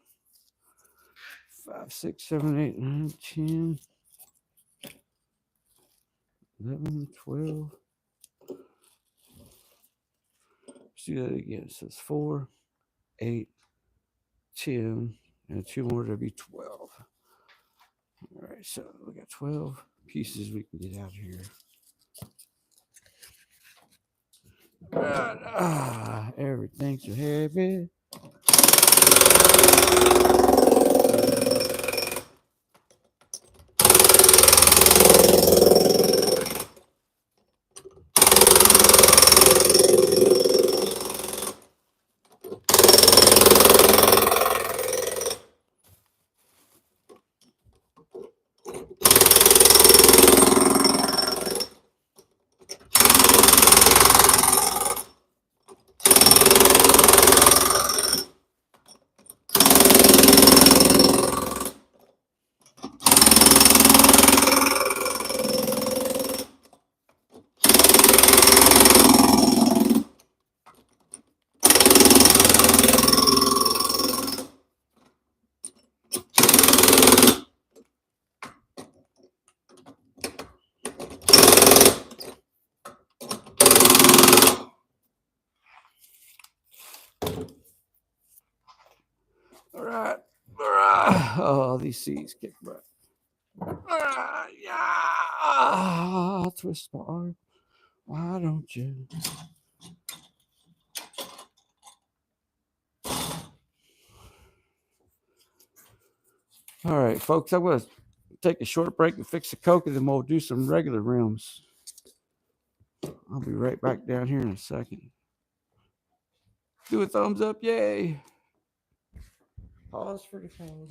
5, 6, 7, 8, 9, 10, 11, 12. Let's do that again. So it's 4, 8, 10, and 2 more, that'll be 12. All right, so we got 12 pieces we can get out of here. Everything's so heavy. All right. Oh, these seats kick butt. Yeah. Twist my arm. Why don't you? All right, folks, I'm going to take a short break and fix the Coke, and then we'll do some regular rims. I'll be right back down here in a second. Do a thumbs up, yay. Pause for the pause.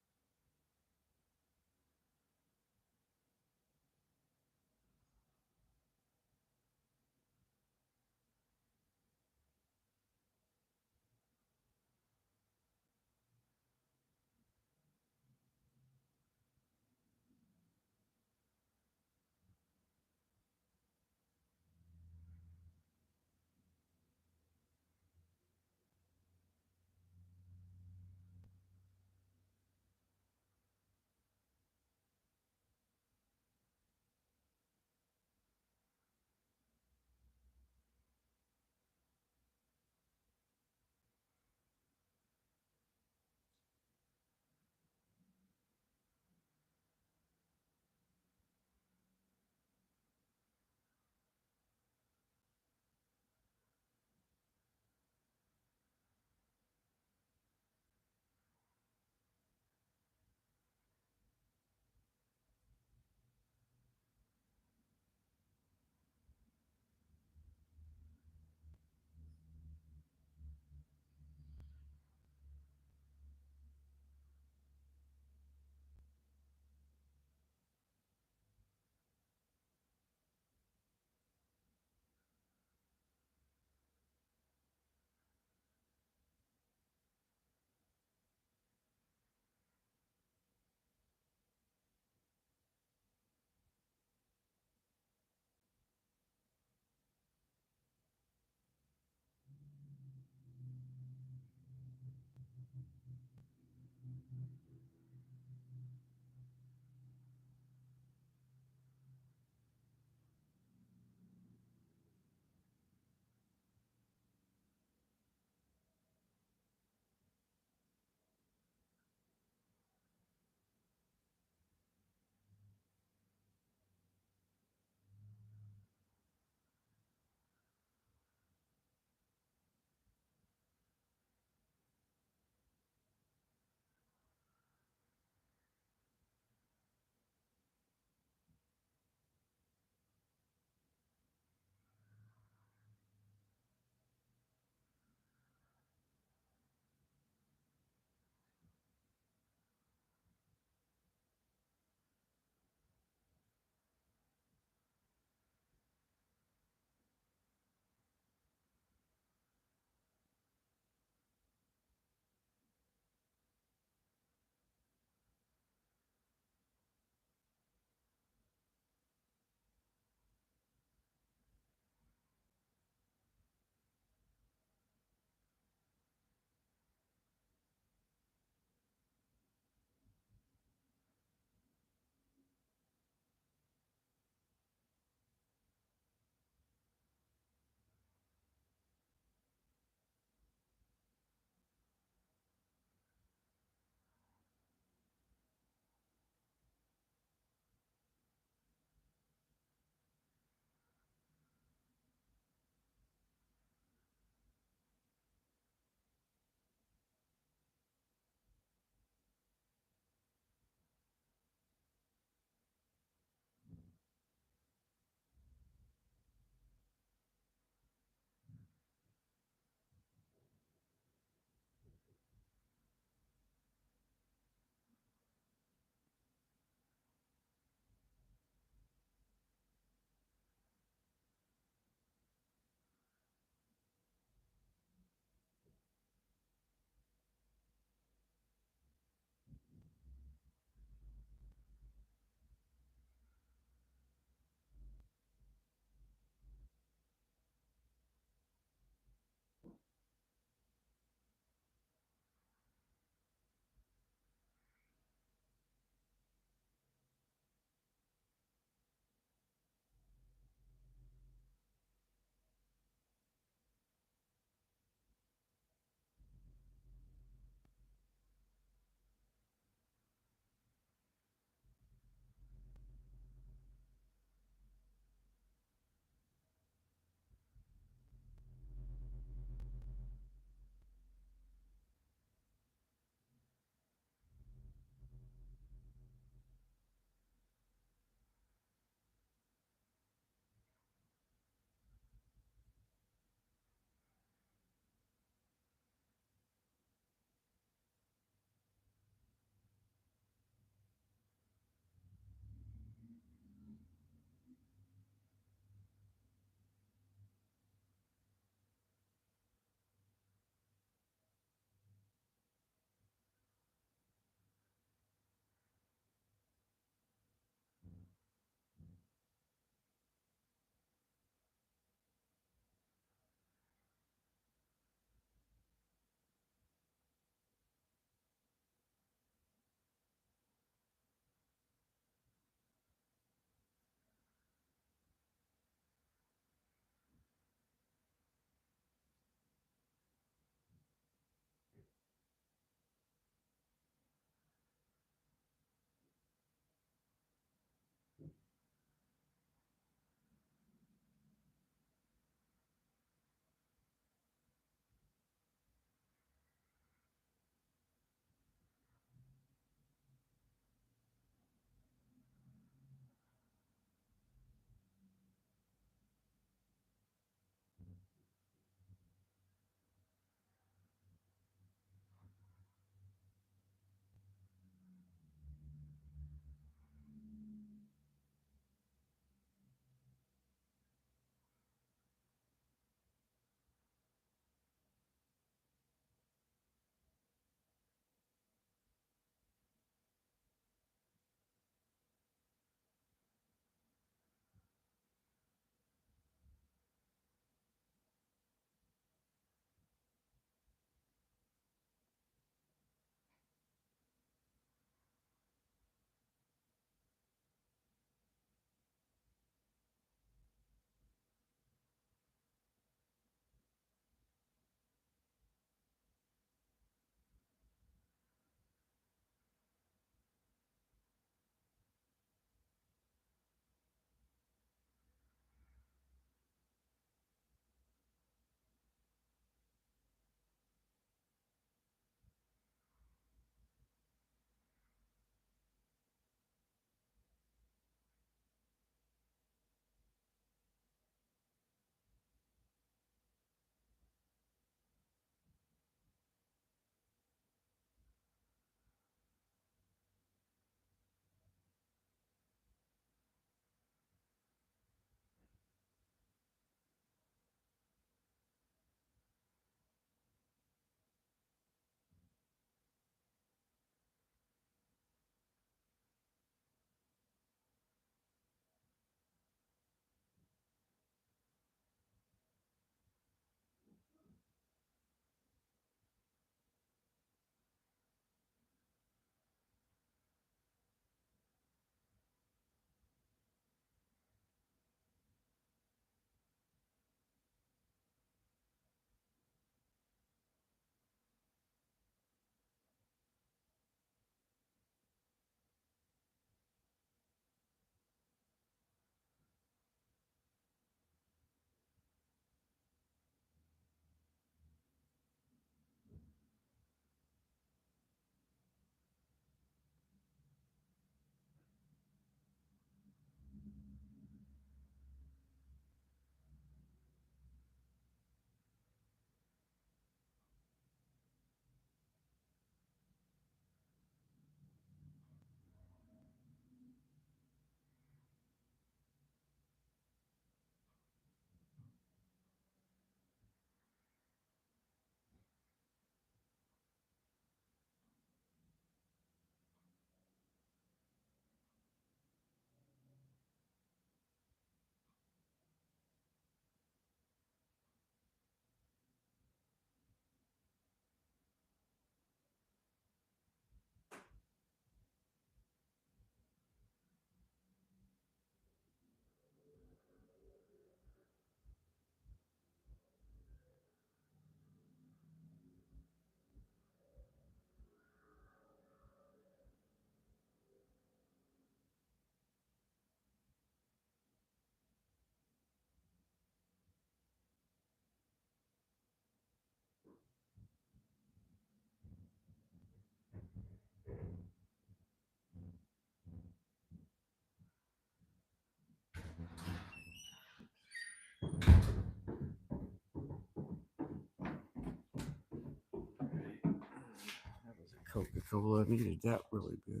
Coca-Cola. I needed that really good.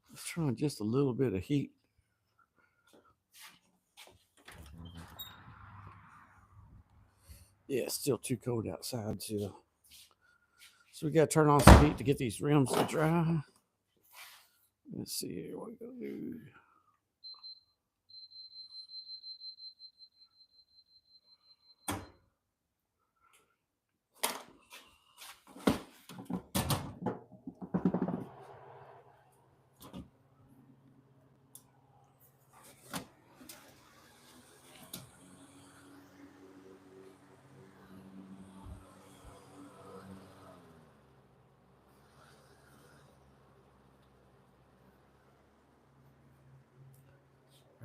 Let's try just a little bit of heat. Yeah, it's still too cold outside too. So we got to turn on some heat to get these rims to dry. Let's see here what we gonna do.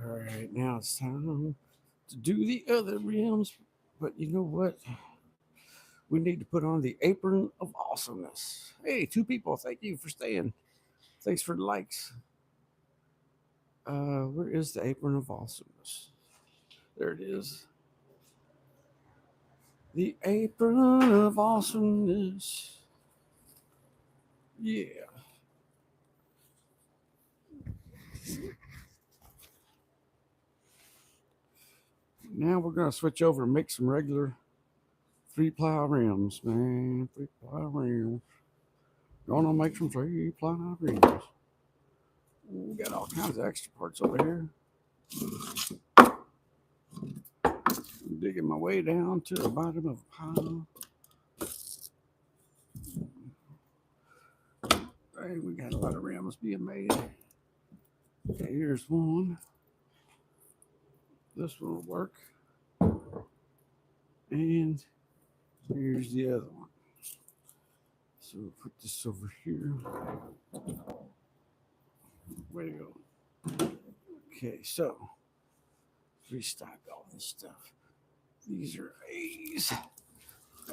All right, now it's time to do the other rims. But you know what? We need to put on the apron of awesomeness. Hey, 2 people, thank you for staying. Thanks for the likes. Where is the apron of awesomeness? There it is. The apron of awesomeness. Yeah. Now we're gonna switch over and make some regular 3-ply rims, man. 3-ply rims. Gonna make some 3-ply rims. We got all kinds of extra parts over here. I'm digging my way down to the bottom of a pile. Hey, we got a lot of rims being made. Okay, here's one. This one will work. And here's the other one. So we'll put this over here. Way to go. Okay, so restock all this stuff. These are A's.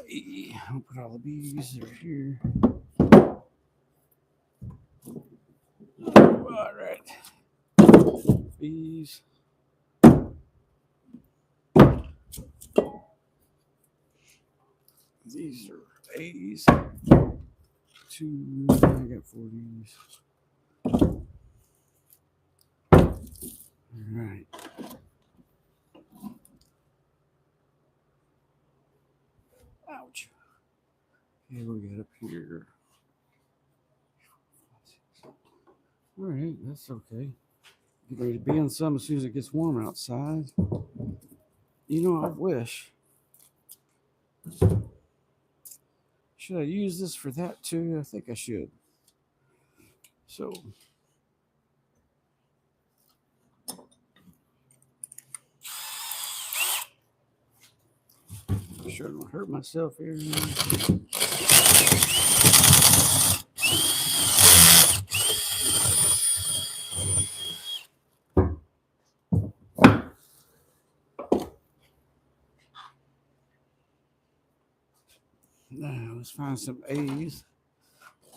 A. I'll put all the B's over here. All right. B's. These are A's. 2. I got 4 D's. All right. Ouch. Okay, we got up here. All right, that's okay. Get ready to be in some as soon as it gets warm outside. You know, I wish. Should I use this for that too? I think I should. So, I'm sure I don't hurt myself here. Now, let's find some A's.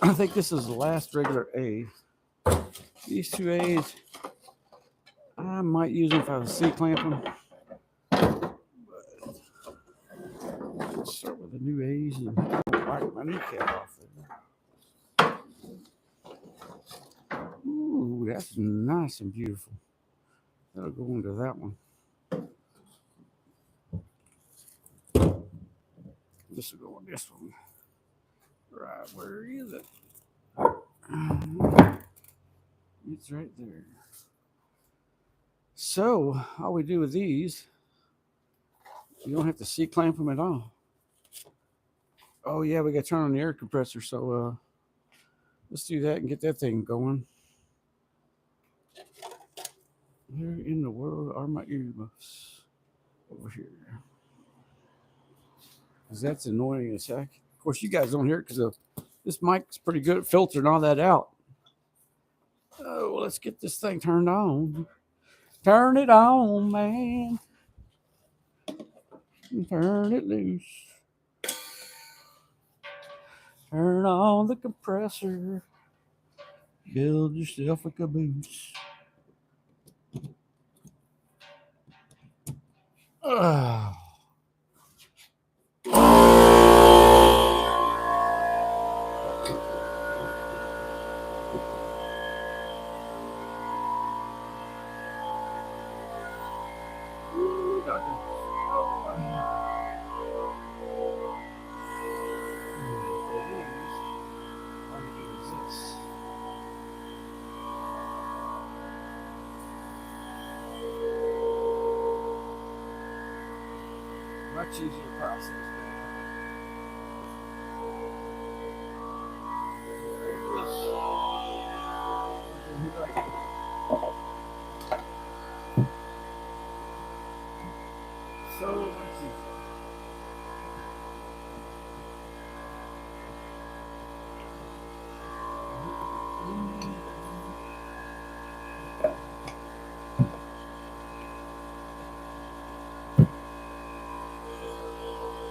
I think this is the last regular A. These 2 A's, I might use them if I was C-clamp them. Let's start with the new A's and wipe my kneecap off there. Ooh, that's nice and beautiful. That'll go into that one. This will go on this one. Right, where is it? It's right there. So, all we do with these, you don't have to C-clamp them at all. Oh, yeah, we got to turn on the air compressor. So, let's do that and get that thing going. Where in the world are my earmuffs? Over here. Because that's annoying as heck. Of course, you guys don't hear it because this mic's pretty good at filtering all that out. Oh, well, let's get this thing turned on. Turn it on, man. Turn it loose. Turn on the compressor. Build yourself a caboose. Oh. got to. All you do is this. Much easier process. So much easier.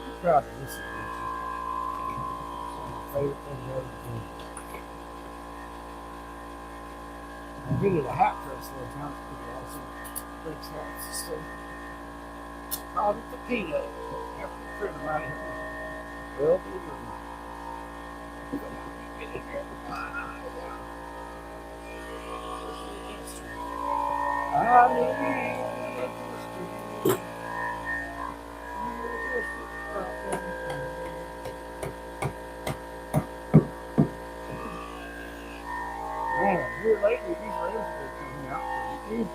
I'm proud of this adventure. It's my favorite thing I've ever done. I've been at a hat festival in town. It's pretty awesome. Breaks hats and stuff. Called it the Peanut. After a friend of mine had me. Well, get in here. I need man, here lately these rails have been coming out pretty good.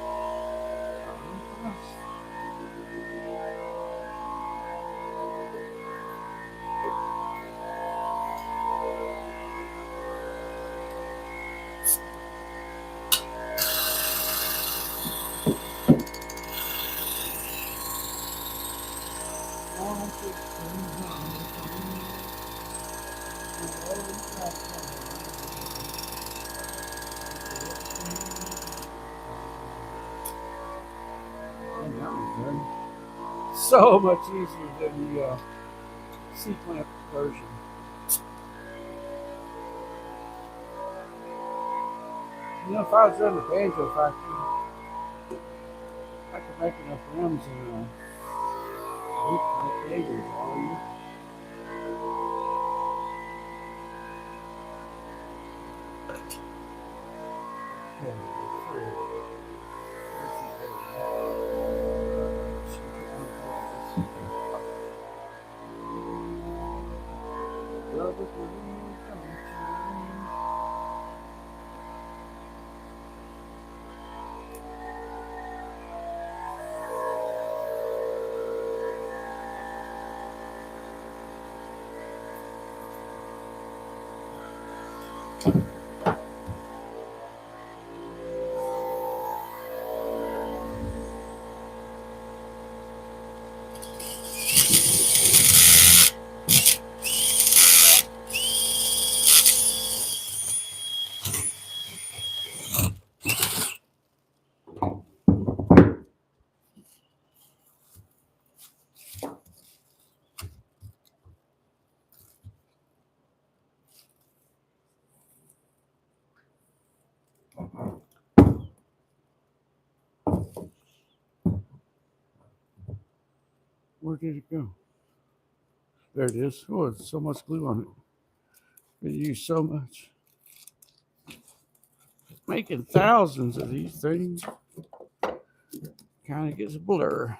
So much easier than the C-clamp version. You know, if I was running the banjo factory, I could make enough rims in a week to make banjos all year. Where did it go? There it is. Oh, it's so much glue on it. It used so much. Making thousands of these things kind of gets a blur.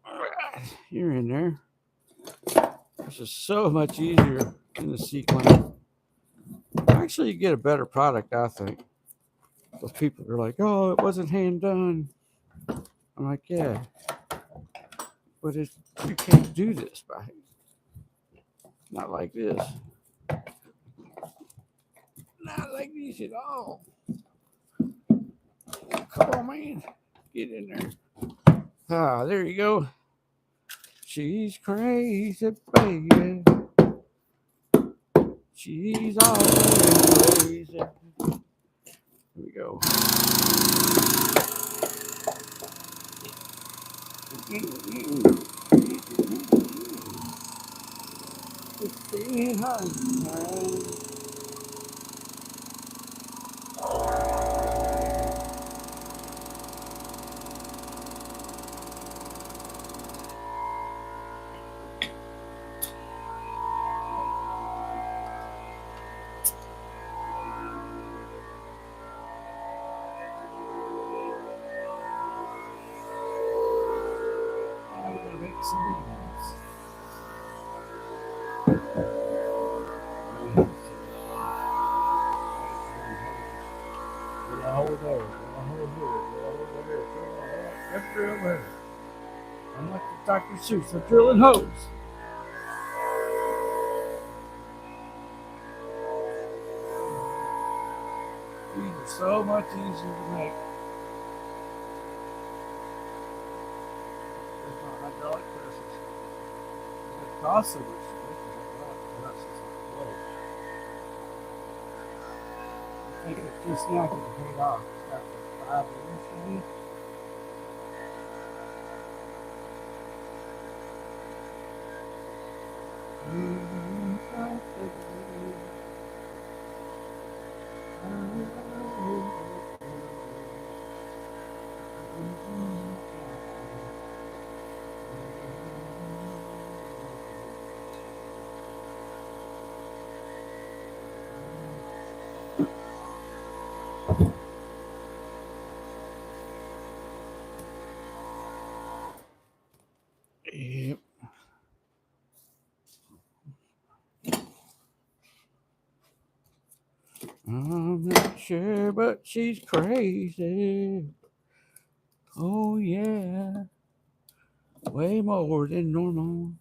All right, you're in there. This is so much easier in the C-clamp. Actually, you get a better product, I think. Those people are like, "Oh, it wasn't hand done." I'm like, "Yeah, but you can't do this by not like this, not like this at all." Come on, man, get in there. Ah, there you go. She's crazy, baby. She's always crazy. Here we go. Mix of beans. Get a hold there. Get a hold here. Get a hold there. Let's drill there. I'm like the Dr. Seuss. I'm drilling holes. These are so much easier to make. There's my hydraulic presses. It costs so much to make these hydraulic presses. I think it's just now getting paid off. It's got like 5 years maybe. Yep. I'm not sure, but she's crazy. Oh yeah, way more than normal.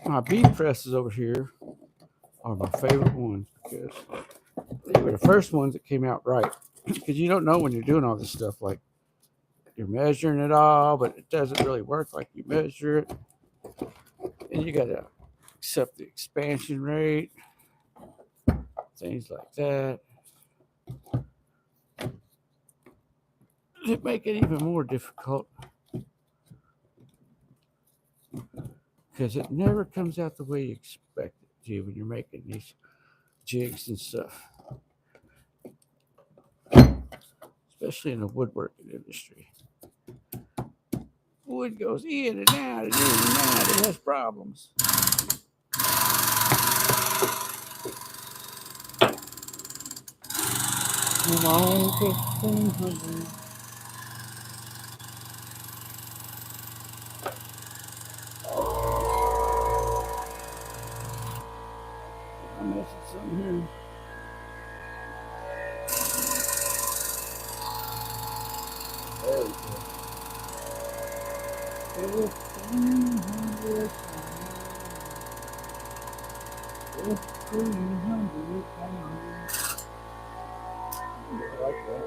My beef presses over here are my favorite ones because they were the first ones that came out right. Because you don't know when you're doing all this stuff, like you're measuring it all, but it doesn't really work like you measure it. And you got to accept the expansion rate, things like that. It make it even more difficult because it never comes out the way you expect it to when you're making these jigs and stuff, especially in the woodworking industry. Wood goes in and out and in and out. It has problems. Come on, 1500. I'm missing something here. There we go. 1500. 1500. I like that.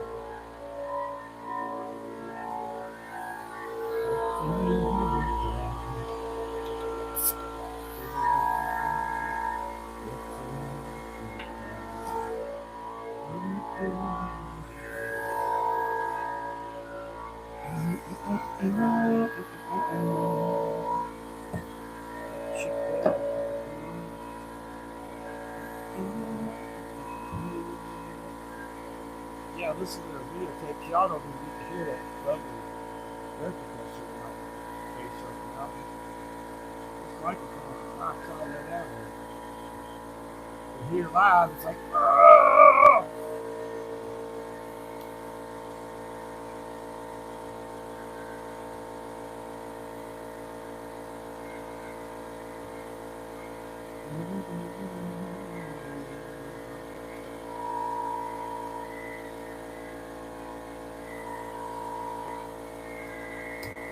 1500. Yeah, listen to the videotape. Y'all don't even get to hear that lovely air compressor like bass open up. This microphone knocks all that out of it. You hear live, it's like, "Argh!"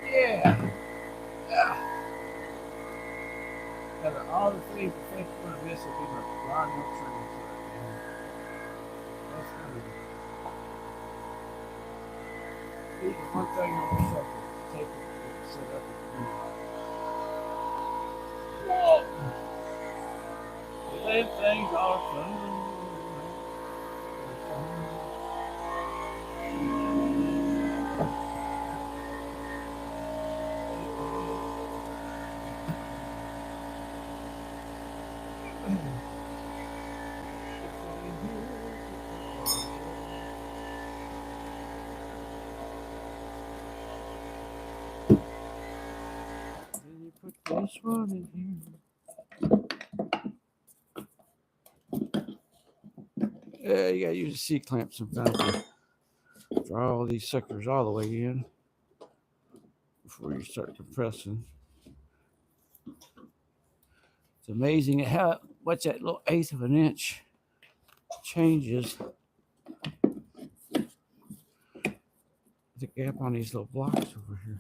Yeah. Yeah. Out of all the things I think you're gonna miss would be my radio transfer. That's gonna be the one thing I wish I could take it and set up and do. Them things are fun. one in here. Yeah, you gotta use a C-clamp sometimes to draw all these suckers all the way in before you start compressing. It's amazing how much that little eighth of an inch changes the gap on these little blocks over here.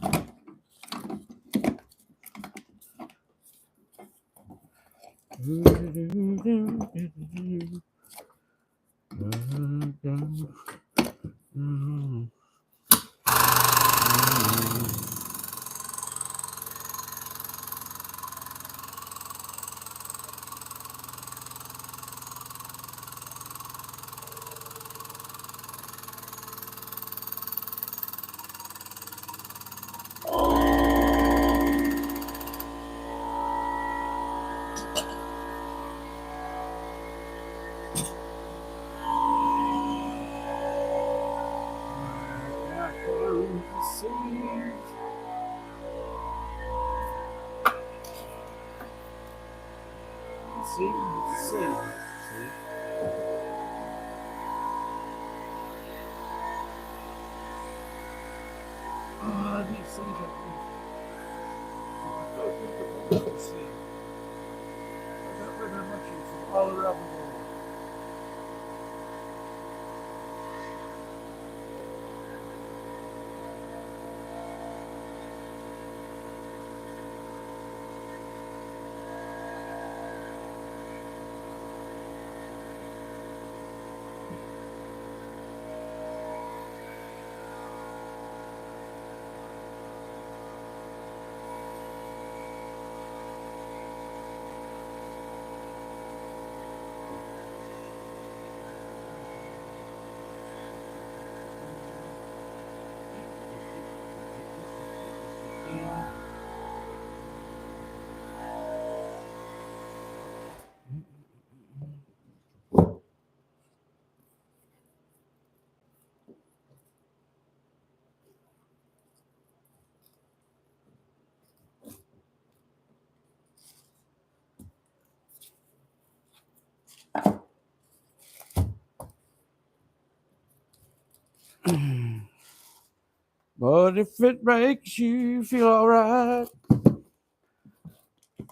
But if it makes you feel alright,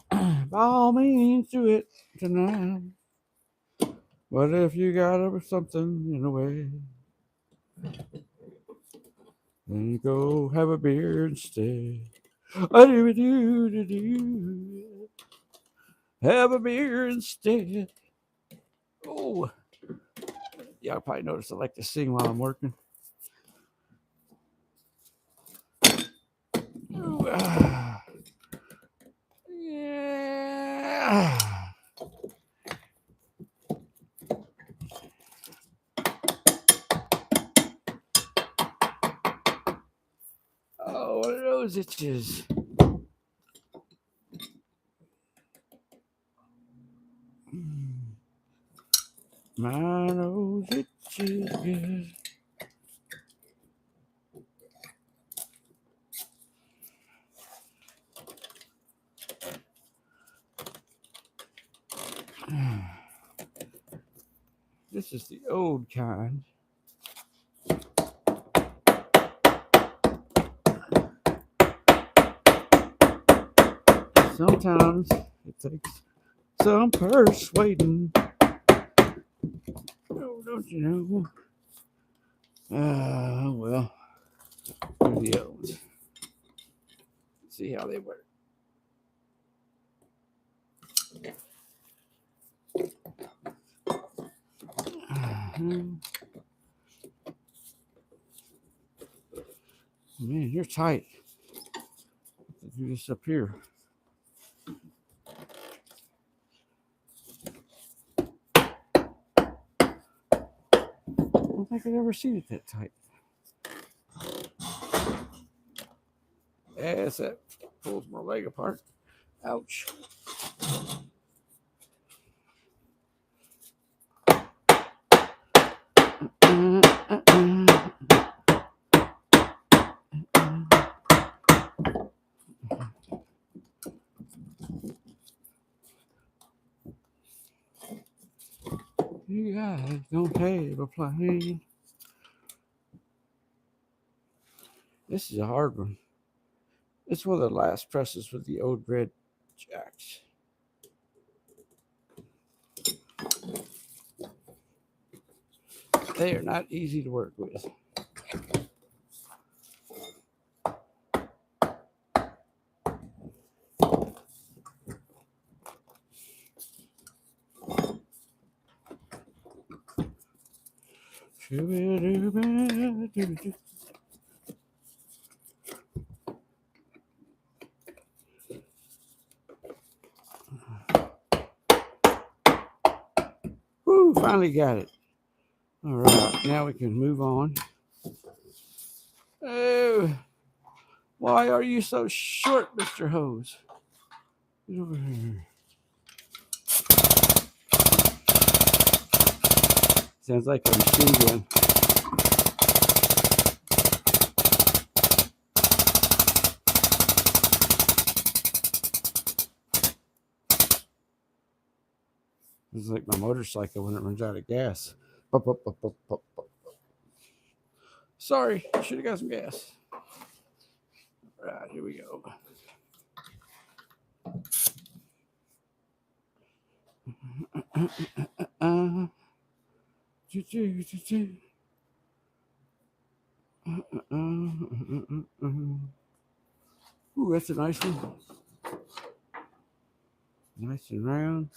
by all means do it tonight. But if you got something in the way, then go have a beer instead. Have a beer instead. Oh, y'all probably noticed I like to sing while I'm working. Ooh, yeah. Oh, what are those itches? My nose itches good. This is the old kind. Sometimes it takes some persuading. Oh, don't you know? Well, do the other ones. See how they work. Man, you're tight. Let's do this up here. I don't think I've ever seen it that tight. Yes, that pulls my leg apart. Ouch. You guys don't have a plane. This is a hard one. It's one of the last presses with the old red jacks. They are not easy to work with. Woo, finally got it. All right, now we can move on. Oh, why are you so short, Mr. Hose? Get over here. Sounds like a machine gun. It's like my motorcycle when it runs out of gas. Pop, pop, pop, pop, pop, pop. Sorry, should have got some gas. All right, here we go. Ooh, that's a nice one. Nice and round.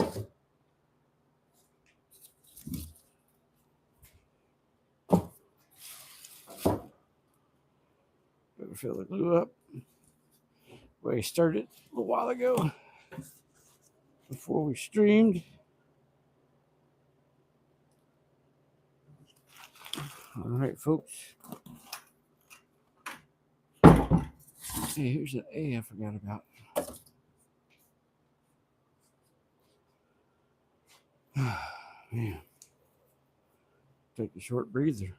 Better fill the glue up. We started a little while ago before we streamed. All right, folks. Hey, here's an A I forgot about. Man, take a short breather.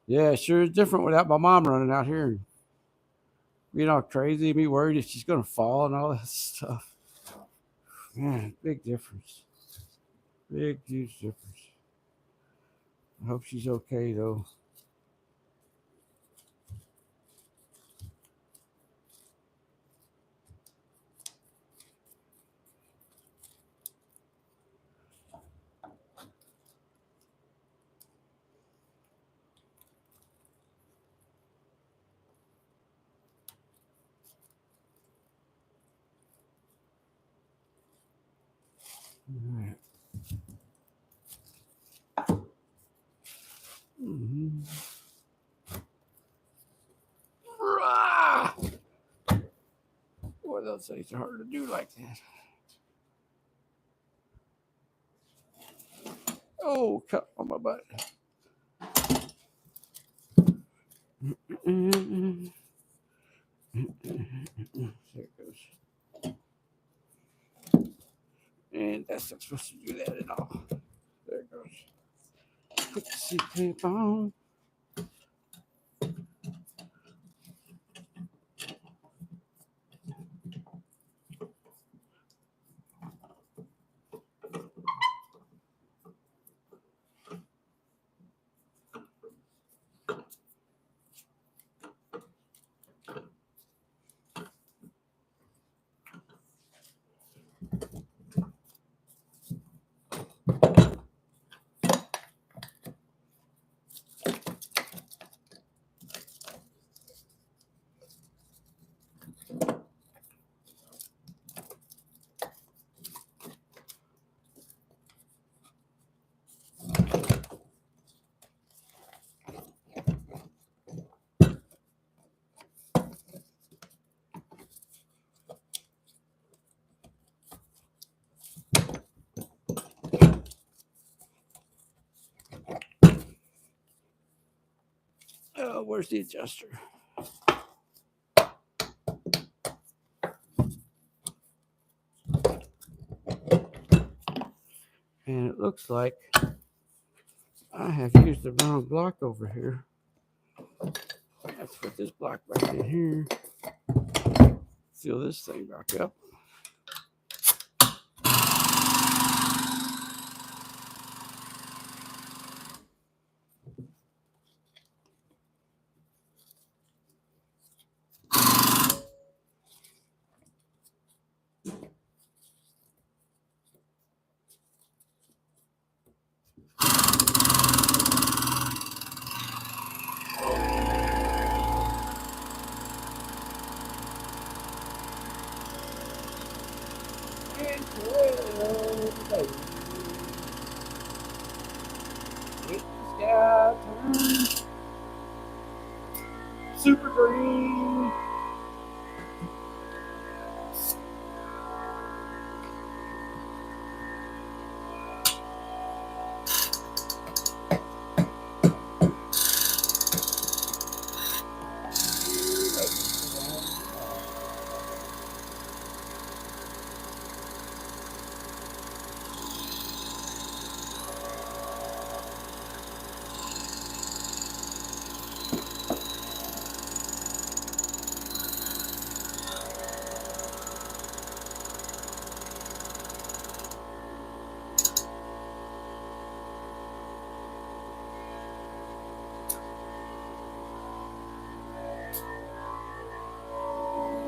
Yeah, sure is different without my mom running out here and being all crazy, me worried if she's gonna fall and all that stuff. Man, big difference. Big, huge difference. I hope she's okay though. All right. Mm-hmm. Boy, those things are hard to do like that. Oh, cut on my butt. There it goes. And that's not supposed to do that at all. There it goes. Put the seat tape on. Oh, where's the adjuster? And it looks like I have used the wrong block over here. Let's put this block back in here. Fill this thing back up. Super green.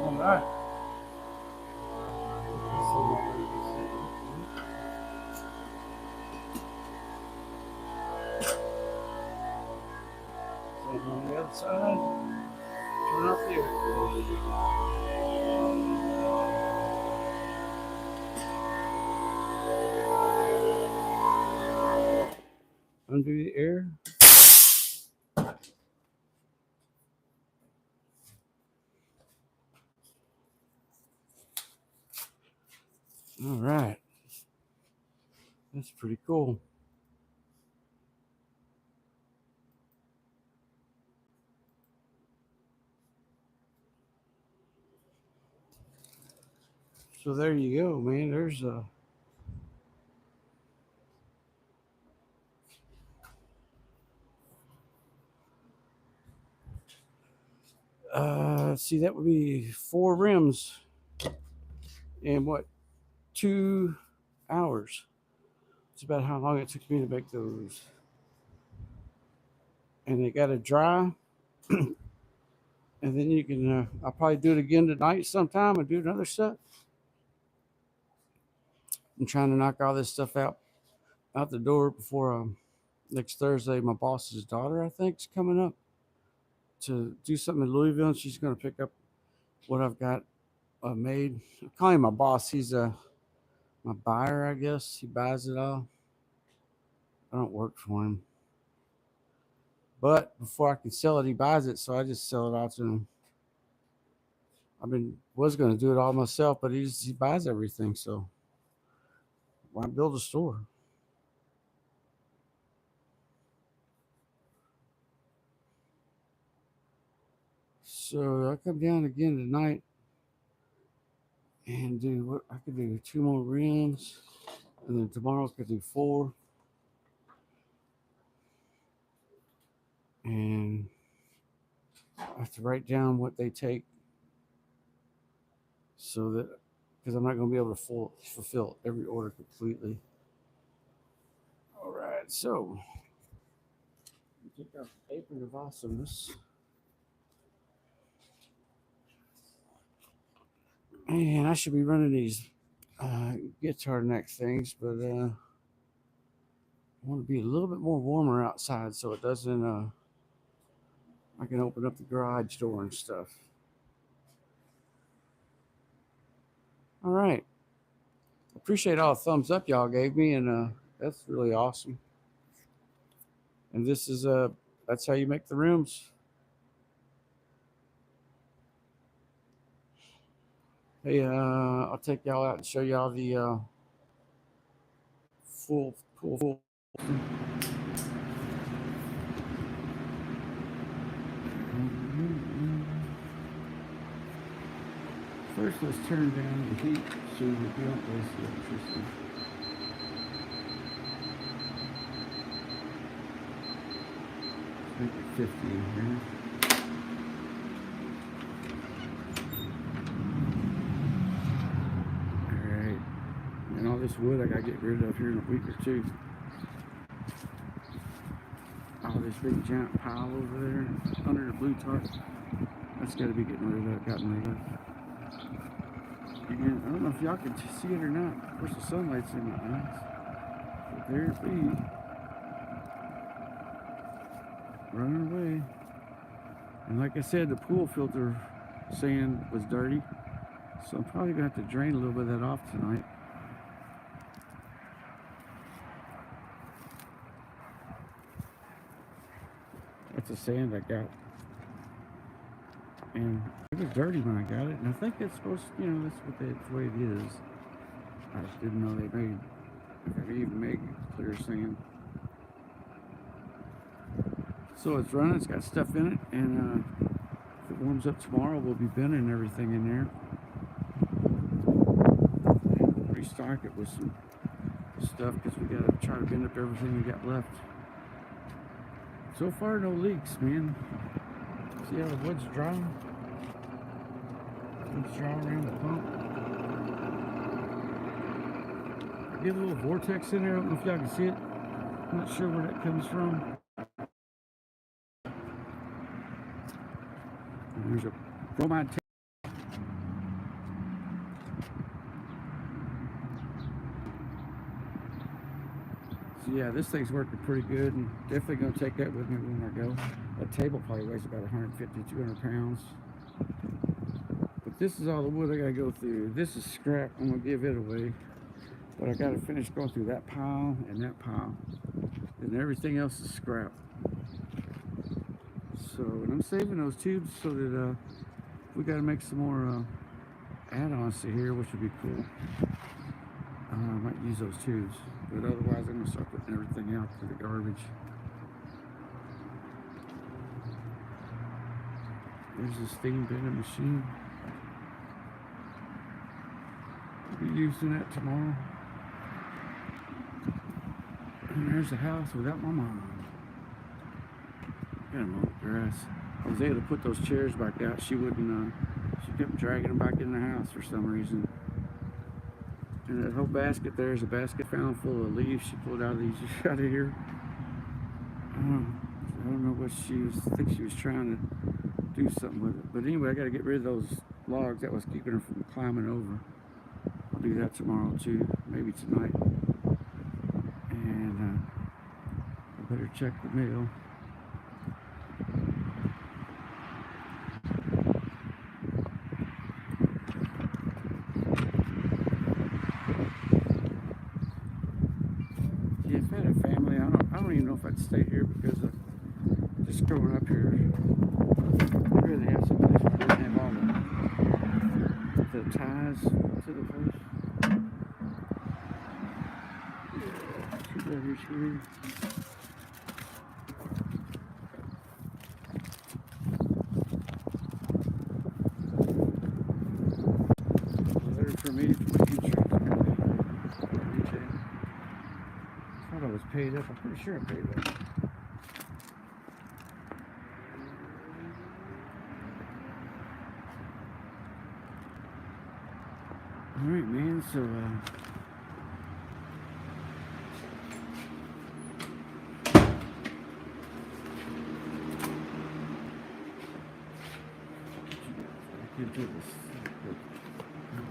All right. Same on the other side. Turn off the air. Undo the air. All right. That's pretty cool. So there you go, man. There's a see, that would be 4 rims in what, 2 hours. It's about how long it took me to make those. And they got to dry, and then you can. I'll probably do it again tonight sometime and do another set. I'm trying to knock all this stuff out the door before next Thursday. My boss's daughter, I think, is coming up to do something in Louisville, and she's going to pick up what I've got made. I call him my boss. He's my buyer, I guess. He buys it all. I don't work for him. But before I can sell it, he buys it, so I just sell it out to him. Was going to do it all myself, but he buys everything, so why build a store? So I'll come down again tonight and do what I could do 2 more rims, and then tomorrow I could do 4. And I have to write down what they take so that, because I'm not going to be able to fulfill every order completely. All right, so take our apron of awesomeness. And I should be running these guitar neck things, but I want to be a little bit more warmer outside so it doesn't, I can open up the garage door and stuff. All right. Appreciate all the thumbs up y'all gave me, and that's really awesome. And this is that's how you make the rims. Hey, I'll take y'all out and show y'all the full. First, let's turn down the heat so we don't waste the electricity. Let's make it 50 in here. this wood I gotta get rid of here in a week or two. All this big giant pile over there under the blue tarp. That's gotta be gotten rid of. And I don't know if y'all can see it or not. Of course the sunlight's in my eyes. But there it be. Running away. And like I said, the pool filter sand was dirty. So I'm probably gonna have to drain a little bit of that off tonight. That's the sand I got. And it was dirty when I got it. And I think it's supposed to, that's the way it is. I just didn't know they even make clear sand. So it's running, it's got stuff in it, and if it warms up tomorrow, we'll be bending everything in there. And restock it with some stuff, because we gotta try to bend up everything we got left. So far, no leaks, man. See how the wood's dry? Wood's dry around the pump. I get a little vortex in there, I don't know if y'all can see it. I'm not sure where that comes from. There's a bromide tank. So yeah, this thing's working pretty good, and definitely gonna take that with me when I go. That table probably weighs about 150, 200 pounds. But this is all the wood I gotta go through. This is scrap, I'm gonna give it away. But I gotta finish going through that pile and that pile. And everything else is scrap. So, and I'm saving those tubes so that we got to make some more add-ons to here, which would be cool. I might use those tubes, but otherwise I'm going to start putting everything out to the garbage. There's a steam bending machine. I'll be using that tomorrow. And there's the house without my mom. Got mow the grass. I was able to put those chairs back out. She wouldn't, she kept dragging them back in the house for some reason. And that whole basket there is a basket found full of leaves she pulled out of here. I don't know what she was, I think she was trying to do something with it. But anyway, I got to get rid of those logs that was keeping her from climbing over. I'll do that tomorrow too, maybe tonight. And I better check the mail. Yeah, if I had a family, I don't even know if I'd stay here, because of just growing up here. I really have some place where I didn't have all the ties to the place. Too bad you're here. Letter for me from my insurance company. I thought I was paid up. I'm pretty sure I paid up. Alright, man, so into this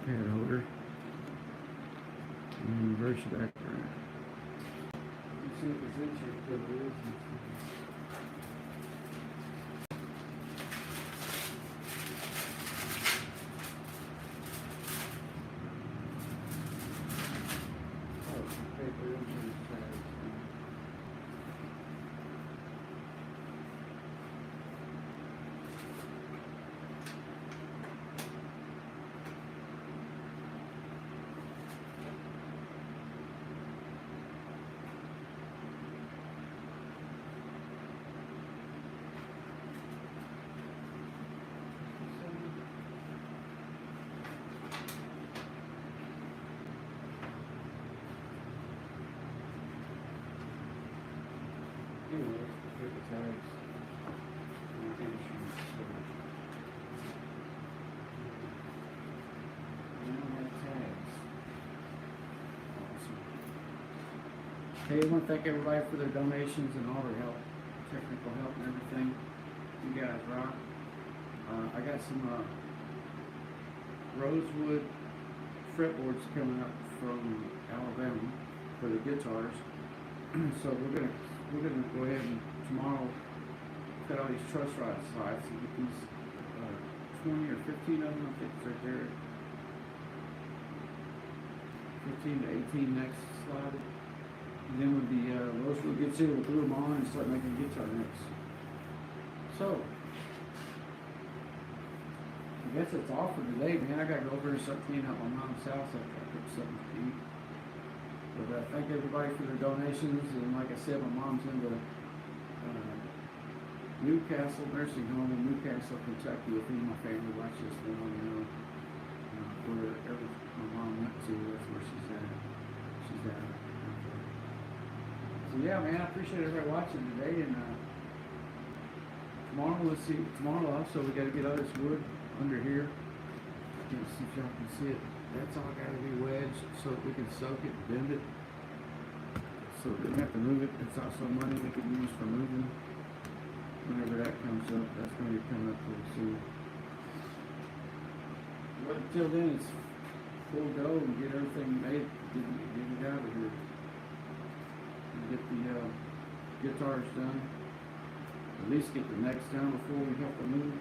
pad holder and reverse it back around. Let's see what this insurance cover is. Paper insurance tags. Anyways, paper tags. Insurance. So. Tags. Hey, I want to thank everybody for their donations and all their help, technical help and everything. You guys rock. I got some rosewood fretboards coming up from Alabama for the guitars. So we're gonna go ahead and tomorrow cut all these truss rod slides and get these 20 or 15 of them. I think it's right there. 15 to 18 next slide. And then when the rosewood gets here, we'll glue them on and start making guitar necks. So I guess it's all for today, man. I gotta go over and start cleaning up my mom's house after I cook something to eat. But thank everybody for their donations, and like I said, my mom's in the Newcastle nursing home in Newcastle, Kentucky. If any of my family watches this, they want to know wherever my mom went to, that's where she's at. She's at. So yeah, man, I appreciate everybody watching today, and tomorrow, let's see, tomorrow also we gotta get all this wood under here. Let's see if y'all can see it. That's all gotta be wedged so that we can soak it, bend it. So we don't have to move it. It's also money we can use for moving. Whenever that comes up, that's going to be coming up pretty soon. But until then, it's full go and get everything made, get it out of here. And get the guitars done. At least get the necks done before we have to move.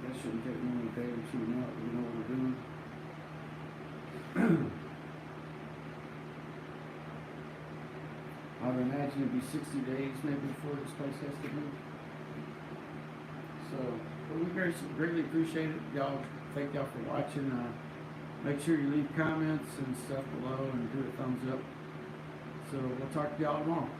That shouldn't take more than a day or two now. We know what we're doing. I would imagine it'd be 60 days maybe before this place has to move. So, but we greatly appreciate it. Y'all, thank y'all for watching. Make sure you leave comments and stuff below and do a thumbs up. So we'll talk to y'all tomorrow.